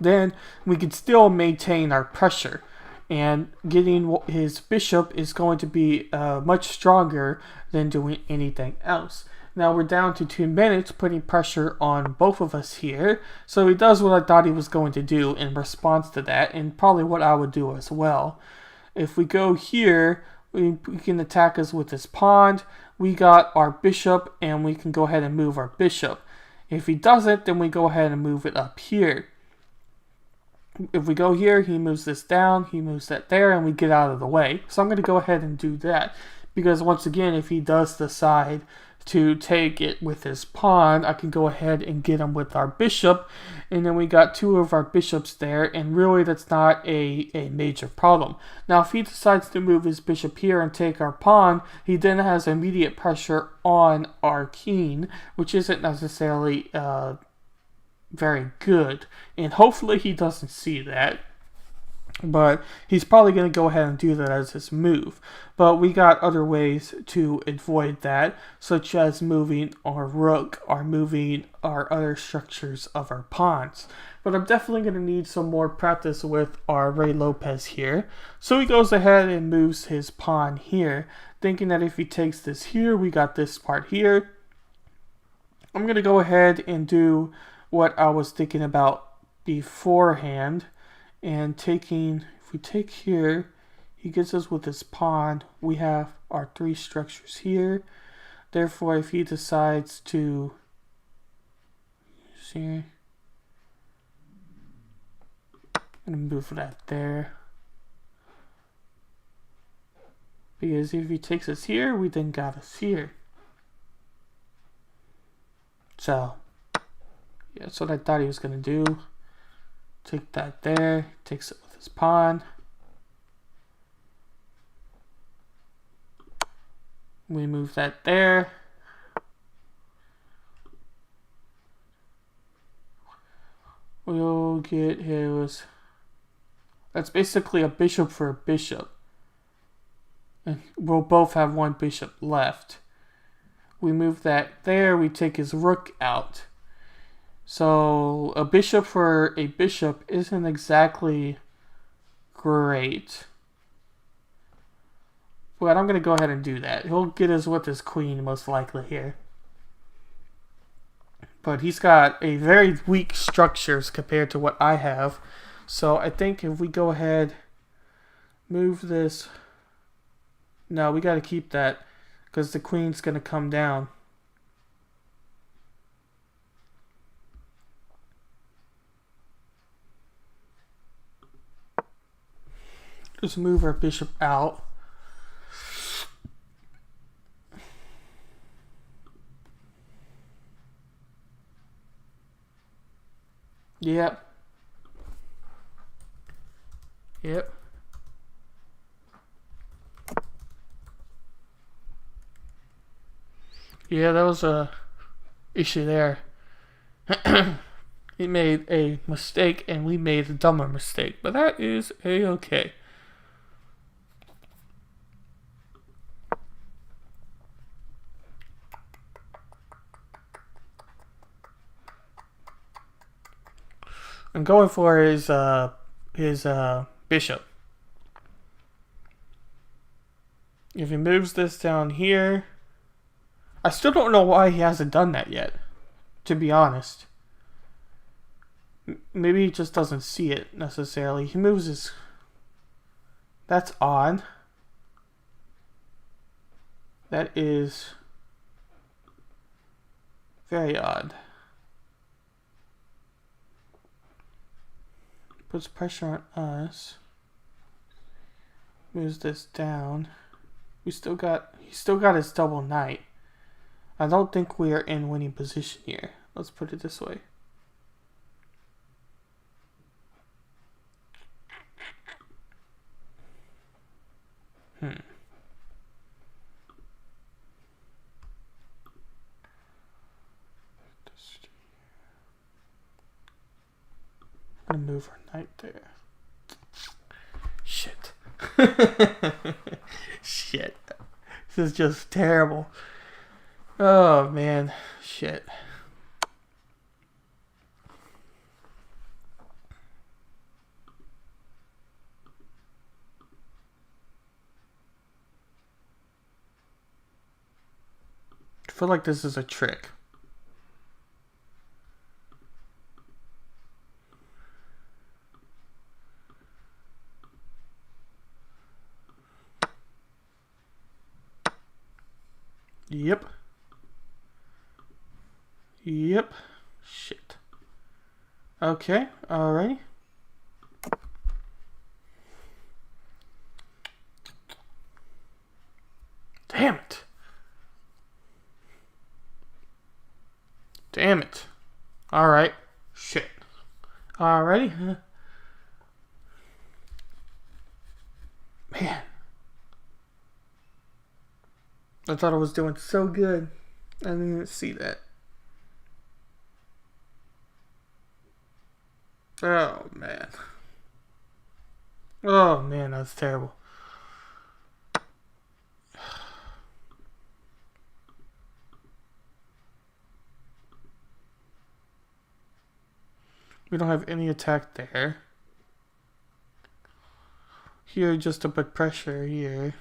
then we can still maintain our pressure. And getting his bishop is going to be much stronger than doing anything else. Now we're down to 2 minutes, putting pressure on both of us here. So he does what I thought he was going to do in response to that, and probably what I would do as well. If we go here, we can attack us with his pawn. We got our bishop, and we can go ahead and move our bishop. If he doesn't, then we go ahead and move it up here. If we go here, he moves this down, he moves that there, and we get out of the way. So I'm going to go ahead and do that. Because once again, if he does decide to take it with his pawn, I can go ahead and get him with our bishop, and then we got two of our bishops there, and really that's not a major problem. Now if he decides to move his bishop here and take our pawn, he then has immediate pressure on our king, which isn't necessarily very good, and hopefully he doesn't see that. But he's probably going to go ahead and do that as his move. But we got other ways to avoid that, such as moving our rook or moving our other structures of our pawns. But I'm definitely going to need some more practice with our Rey Lopez here. So he goes ahead and moves his pawn here, thinking that if he takes this here, we got this part here. I'm going to go ahead and do what I was thinking about beforehand. And if we take here, he gets us with his pawn. We have our three structures here. Therefore, if he decides to, see, I'm gonna move that there. Because if he takes us here, we then got us here. So, yeah, that's what I thought he was gonna do. Take that there, takes it with his pawn. We move that there. We'll get his... That's basically a bishop for a bishop. And we'll both have one bishop left. We move that there, we take his rook out. So a bishop for a bishop isn't exactly great. But I'm going to go ahead and do that. He'll get us with his queen most likely here. But he's got a very weak structures compared to what I have. So I think if we go ahead, move this. No, we got to keep that because the queen's going to come down. Just move our bishop out. Yep. Yep. Yeah, that was a issue there. He made a mistake and we made a dumber mistake, but that is a-okay. I'm going for his bishop. If he moves this down here, I still don't know why he hasn't done that yet, to be honest. Maybe he just doesn't see it necessarily. He moves his... That's odd. That is very odd. Puts pressure on us. Moves this down. He's still got his double knight. I don't think we are in winning position here. Let's put it this way. I'm gonna move our knight there. Shit. Shit. This is just terrible. Oh man. Shit. I feel like this is a trick. Yep. Yep. Shit. Okay, alrighty. Damn it. Damn it. Alright. Shit. Alrighty. Man. I thought I was doing so good. I didn't even see that. Oh, man. Oh, man, that's terrible. We don't have any attack there. Here, just to put pressure here.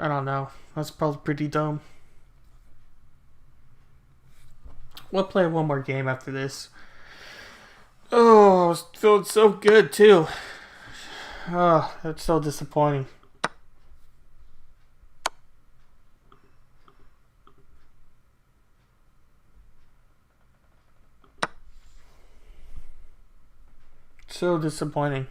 I don't know. That's probably pretty dumb. We'll play one more game after this. Oh, I was feeling so good too. Oh, that's so disappointing. So disappointing.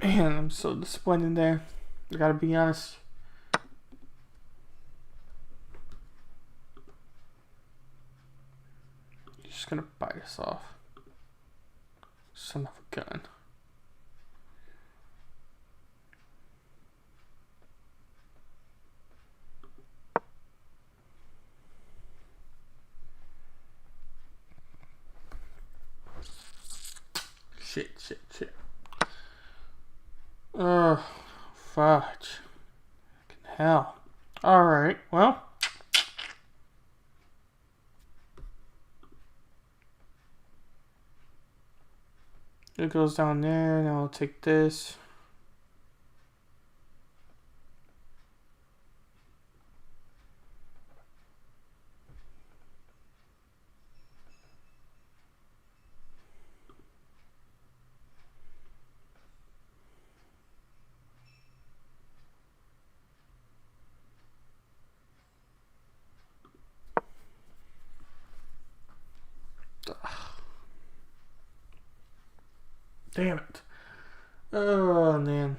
Man, I'm so disappointed there. I gotta be honest. Just gonna bite us off. Son of a gun. Shit. Oh, fudge. Fucking hell. Alright, well. It goes down there, now I'll take this. Damn it. Oh, man.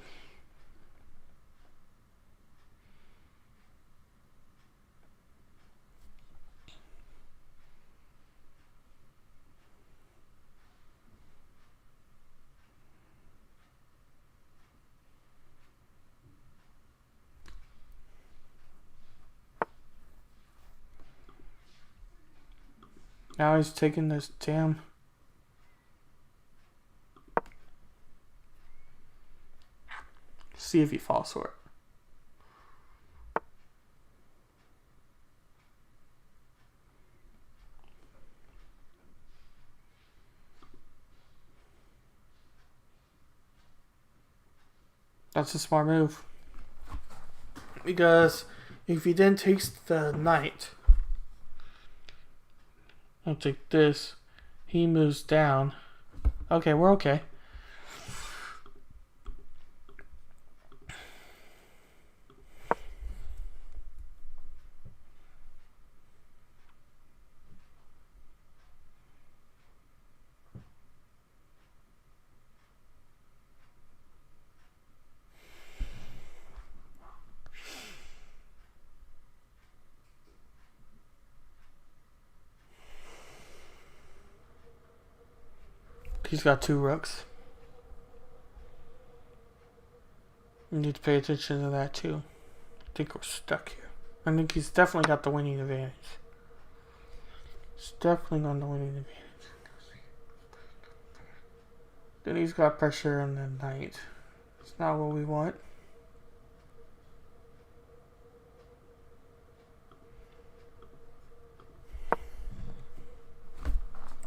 Now he's taking this damn... See if he falls for it. That's a smart move. Because if he then takes the knight, I'll take this. He moves down. Okay, we're okay. He's got 2 rooks. You need to pay attention to that too. I think we're stuck here. I think he's definitely got the winning advantage. He's definitely on the winning advantage. Then he's got pressure on the knight. It's not what we want.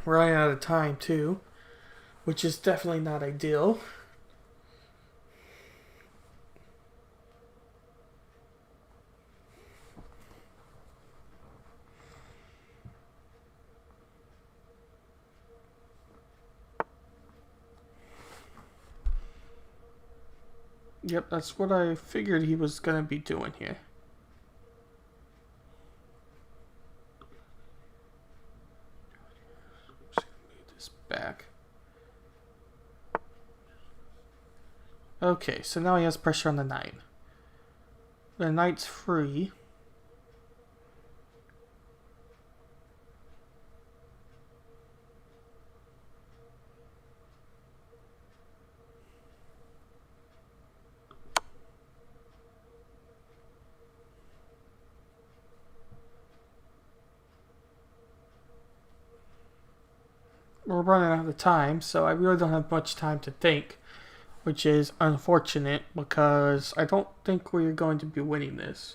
We're running out of time too, which is definitely not ideal. Yep, that's what I figured he was going to be doing here. Just going to move this back. Okay, so now he has pressure on the knight. The knight's free. We're running out of time, so I really don't have much time to think, which is unfortunate because I don't think we're going to be winning this,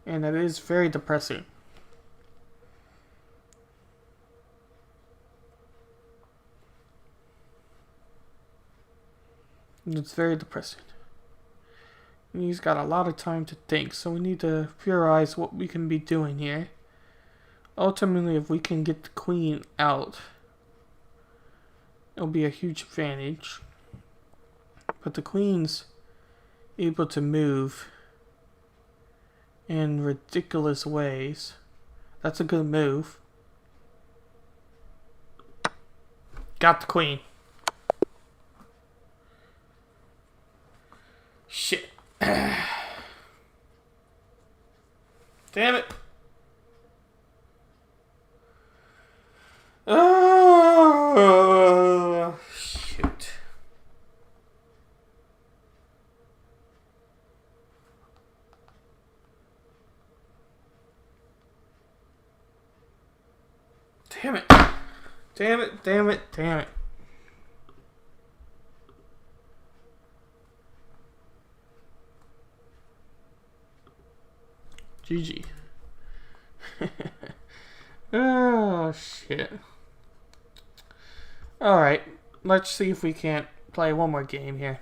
and it is very depressing. It's very depressing. And he's got a lot of time to think, so we need to theorize what we can be doing here. Ultimately, if we can get the queen out, it'll be a huge advantage. But the queen's able to move in ridiculous ways. That's a good move. Got the queen. Shit. Damn it. Oh, shoot. Damn it. Damn it, damn it, damn it. GG. Oh, shit. Alright, let's see if we can't play one more game here.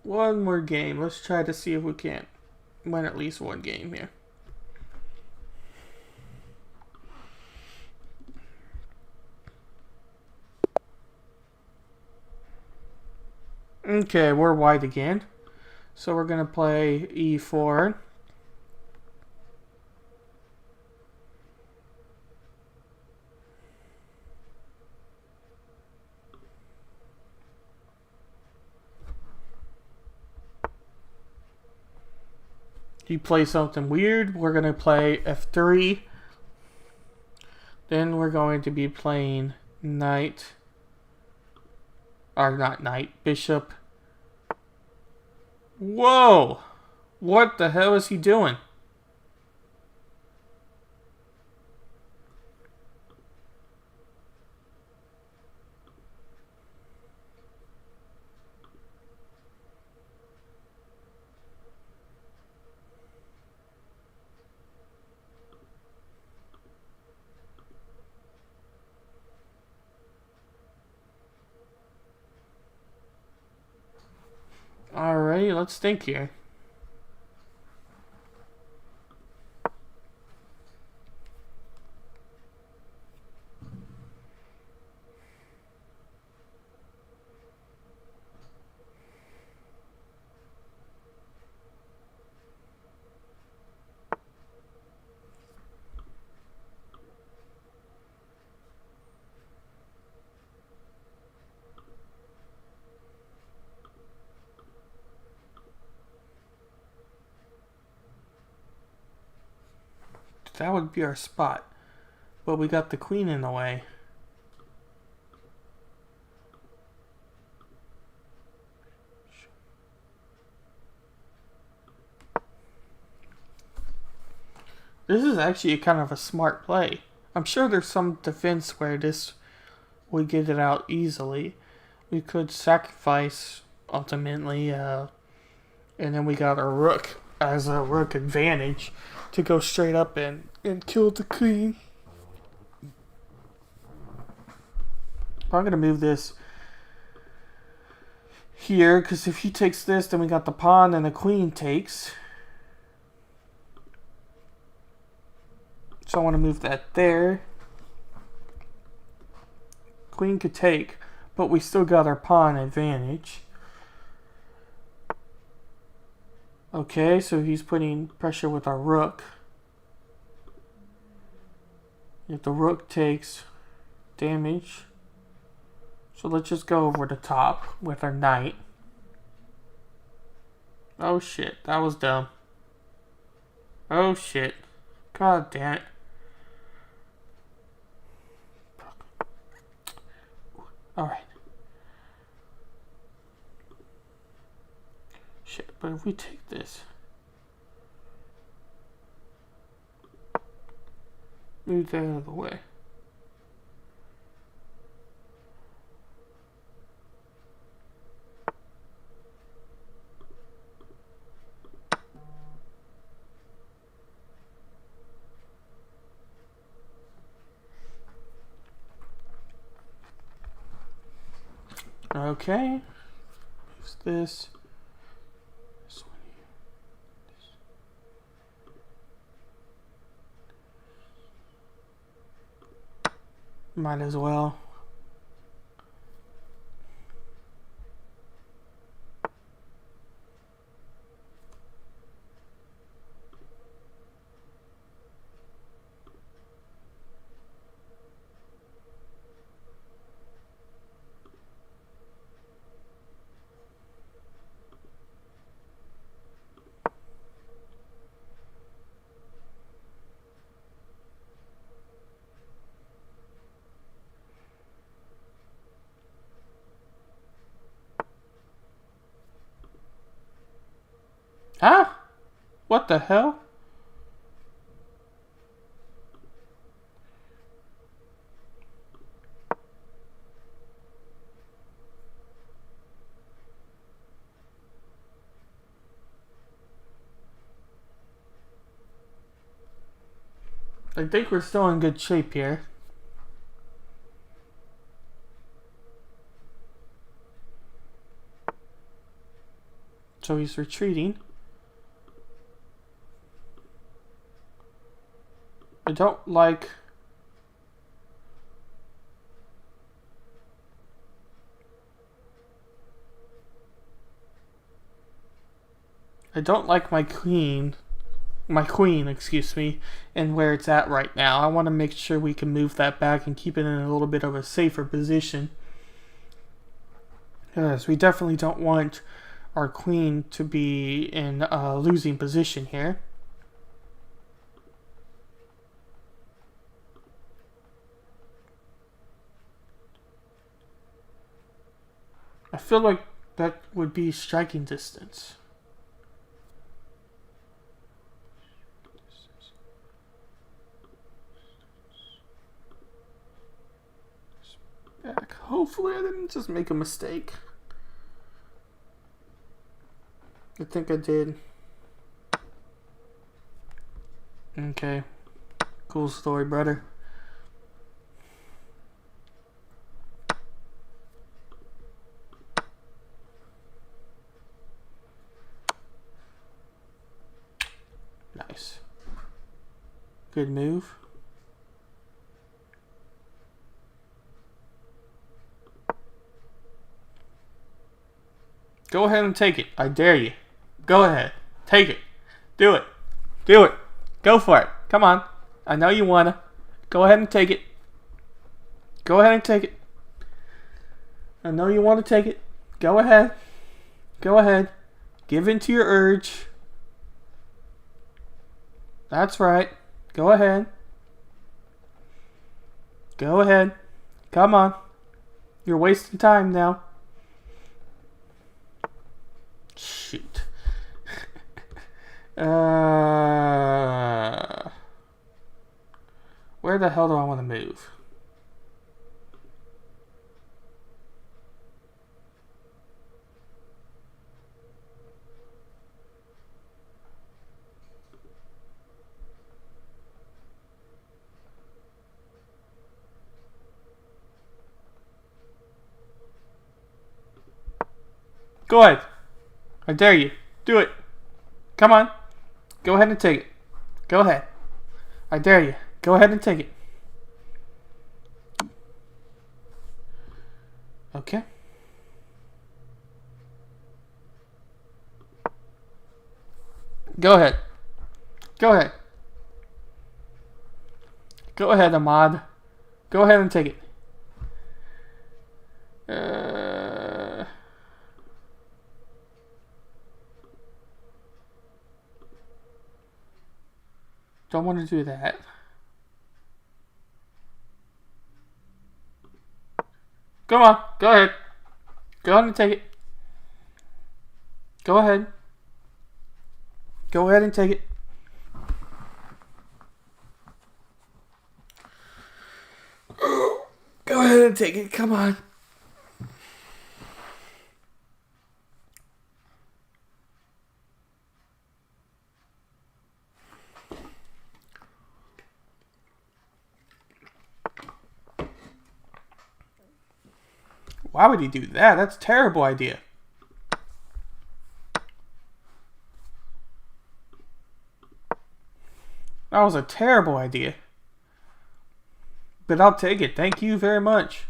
One more game. Let's try to see if we can't win at least one game here. Okay, we're white again. So we're going to play e4. He plays something weird. We're going to play f3. Then we're going to be playing knight. Or not knight, bishop. Whoa! What the hell is he doing? Alright, let's think here. That would be our spot. But we got the queen in the way. This is actually kind of a smart play. I'm sure there's some defense where this would get it out easily. We could sacrifice, ultimately, and then we got our rook as a rook advantage to go straight up and kill the queen. I'm going to move this here, because if he takes this, then we got the pawn and the queen takes. So I want to move that there. Queen could take, but we still got our pawn advantage. Okay, so he's putting pressure with our rook. If the rook takes damage, so let's just go over the top with our knight. Oh shit, that was dumb. Oh shit. God damn it. Alright. Shit, but if we take this, move that out of the way. Okay. Use this. This one here. Might as well. Huh? What the hell? I think we're still in good shape here. So he's retreating. I don't like my queen, excuse me, and where it's at right now. I want to make sure we can move that back and keep it in a little bit of a safer position. Yes, we definitely don't want our queen to be in a losing position here. I feel like that would be striking distance. Back. Hopefully I didn't just make a mistake. I think I did. Okay. Cool story, brother. Nice. Good move. Go ahead and take it. I dare you. Go ahead. Take it. Do it. Do it. Go for it. Come on. I know you wanna. Go ahead and take it. Go ahead and take it. I know you want to take it. Go ahead. Go ahead. Give in to your urge. That's right. Go ahead. Go ahead. Come on. You're wasting time now. Shoot. Where the hell do I want to move? Go ahead. I dare you. Do it. Come on. Go ahead and take it. Go ahead. I dare you. Go ahead and take it. Okay. Go ahead. Go ahead. Go ahead, Ahmad. Go ahead and take it. Don't want to do that. Come on. Go ahead. Go ahead and take it. Go ahead. Go ahead and take it. Go ahead and take it. Come on. Why would he do that? That's a terrible idea. That was a terrible idea. But I'll take it. Thank you very much.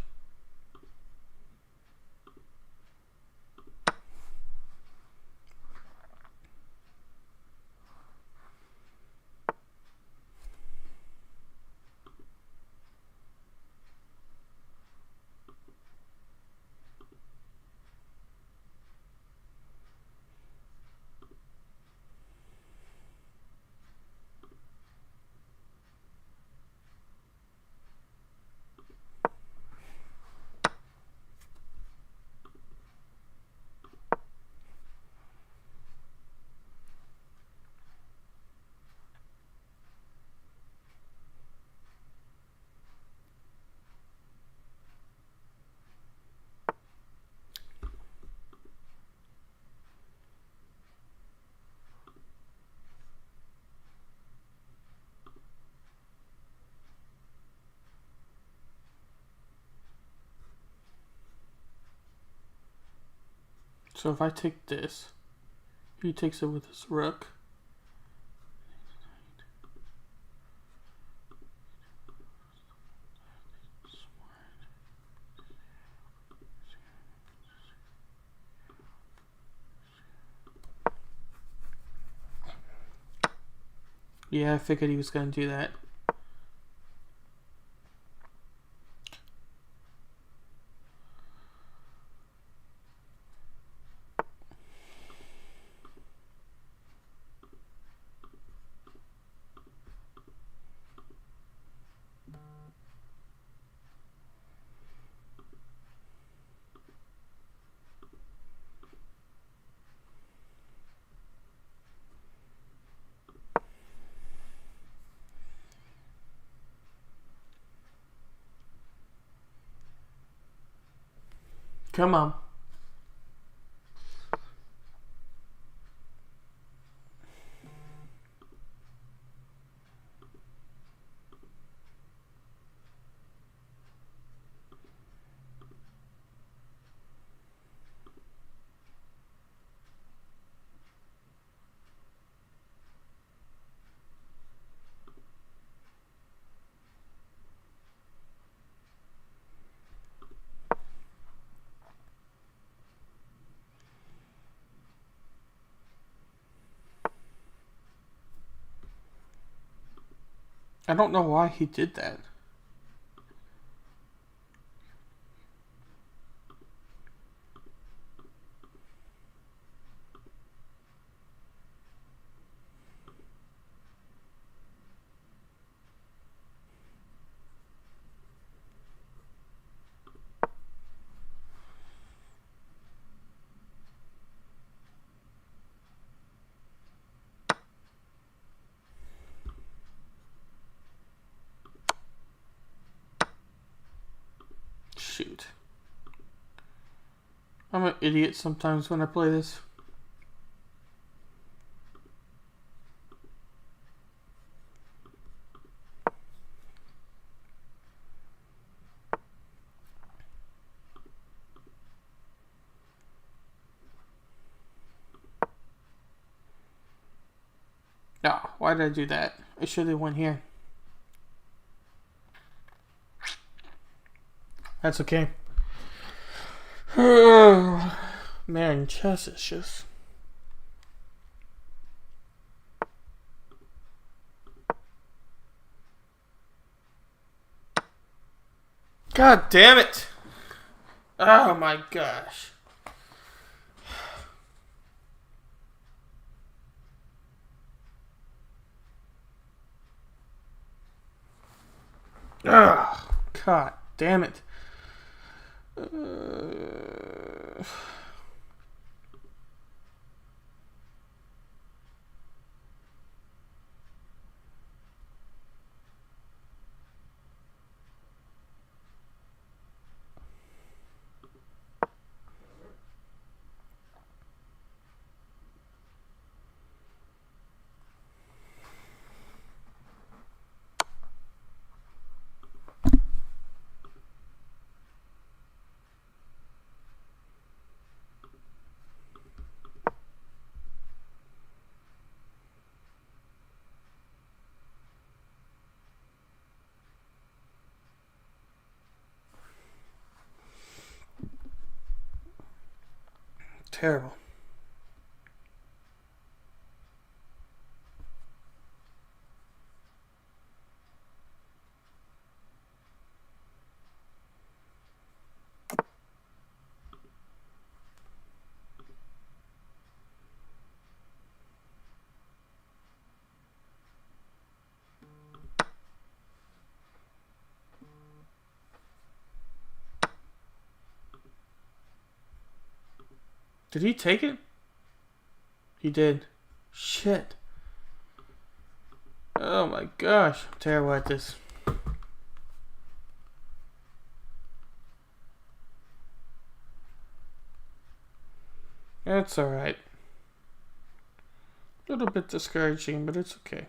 So if I take this, he takes it with his rook. Yeah, I figured he was going to do that. Come on. I don't know why he did that. I'm an idiot sometimes when I play this. No, why did I do that? I should have went here. That's okay. Man, chess is just... God damn it! Oh my gosh. Oh, God damn it. Terrible. Did he take it? He did. Shit. Oh my gosh. I'm terrible at this. It's alright. A little bit discouraging, but it's okay.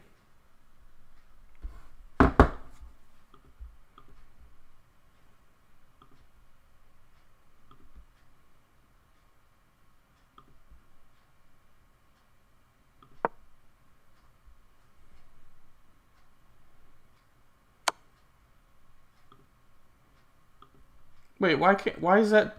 Wait, why is that?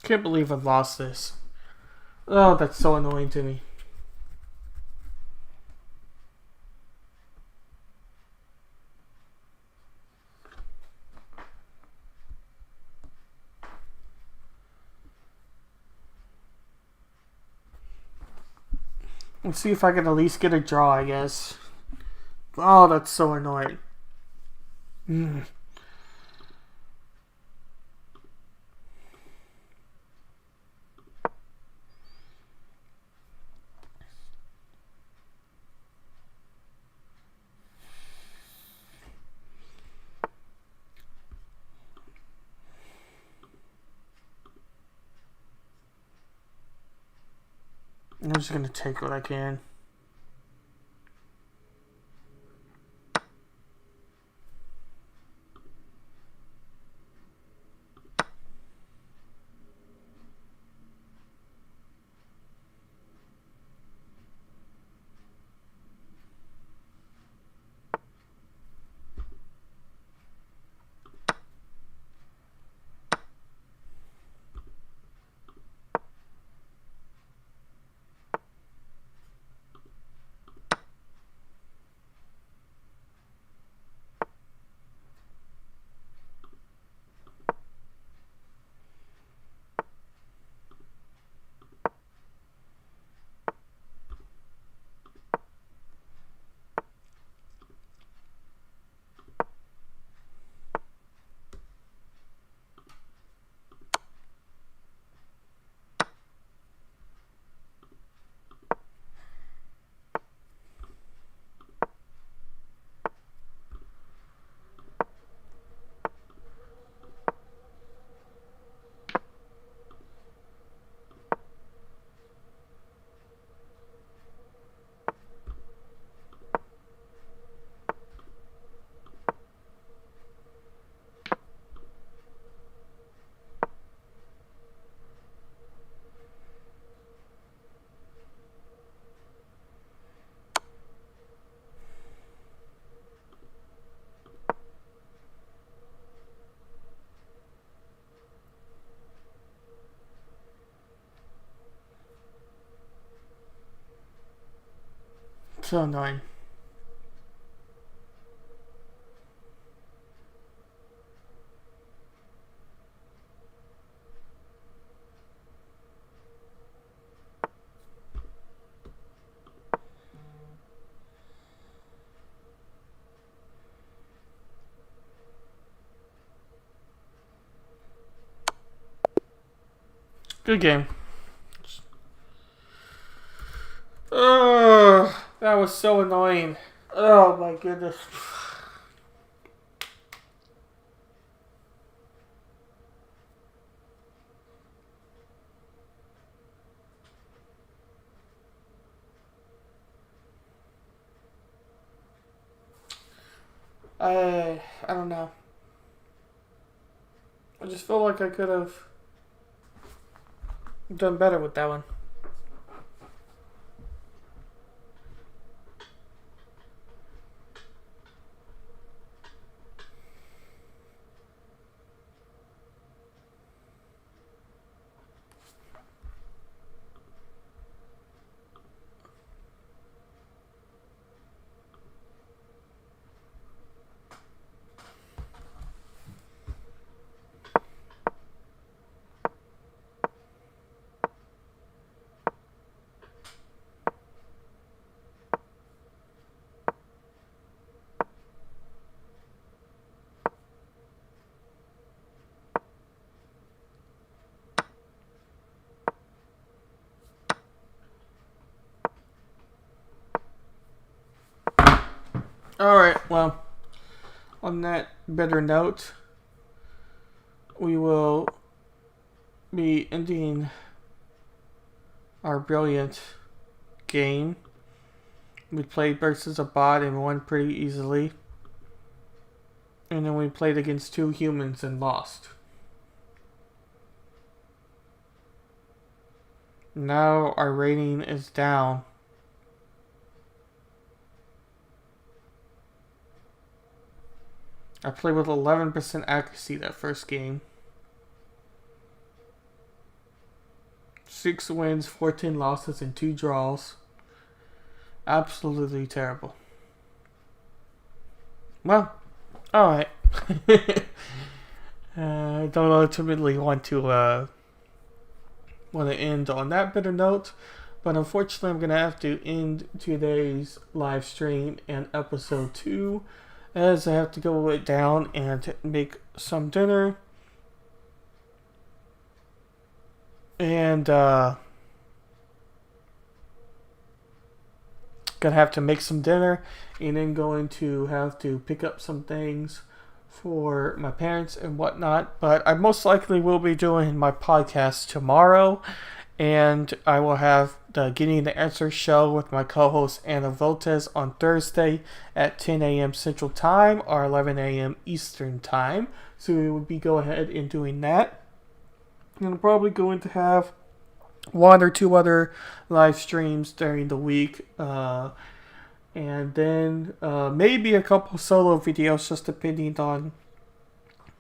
Can't believe I lost this. Oh, that's so annoying to me. Let's see if I can at least get a draw, I guess. Oh, that's so annoying. I'm just gonna take what I can. So annoying. Good game. Ugh, that was so annoying. Oh my goodness. I don't know. I just feel like I could have done better with that one. Alright, well, on that better note, we will be ending our brilliant game. We played versus a bot and won pretty easily. And then we played against 2 humans and lost. Now our rating is down. I played with 11% accuracy that first game. 6 wins, 14 losses, and 2 draws. Absolutely terrible. Well, alright. I don't ultimately want to end on that bitter note, but unfortunately I'm going to have to end today's live stream and episode 2, as I have to go down and make some dinner. And gonna have to make some dinner, and then going to have to pick up some things for my parents and whatnot. But I most likely will be doing my podcast tomorrow, and I will have the Getting the Answer show with my co-host Anna Voltes on Thursday at 10 a.m. Central Time or 11 a.m. Eastern Time. So we would be go ahead and doing that. And I'm probably going to have 1 or 2 other live streams during the week. And then maybe a couple solo videos, just depending on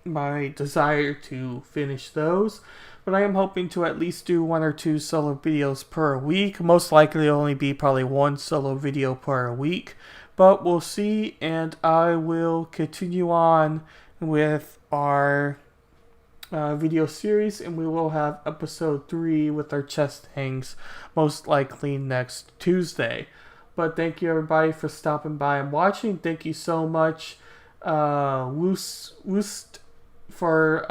my desire to finish those. But I am hoping to at least do 1 or 2 solo videos per week. Most likely only be probably 1 solo video per week. But we'll see, and I will continue on with our video series, and we will have episode 3 with our chest hangs most likely next Tuesday. But thank you everybody for stopping by and watching. Thank you so much, Woost, for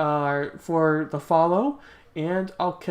the follow, and I'll catch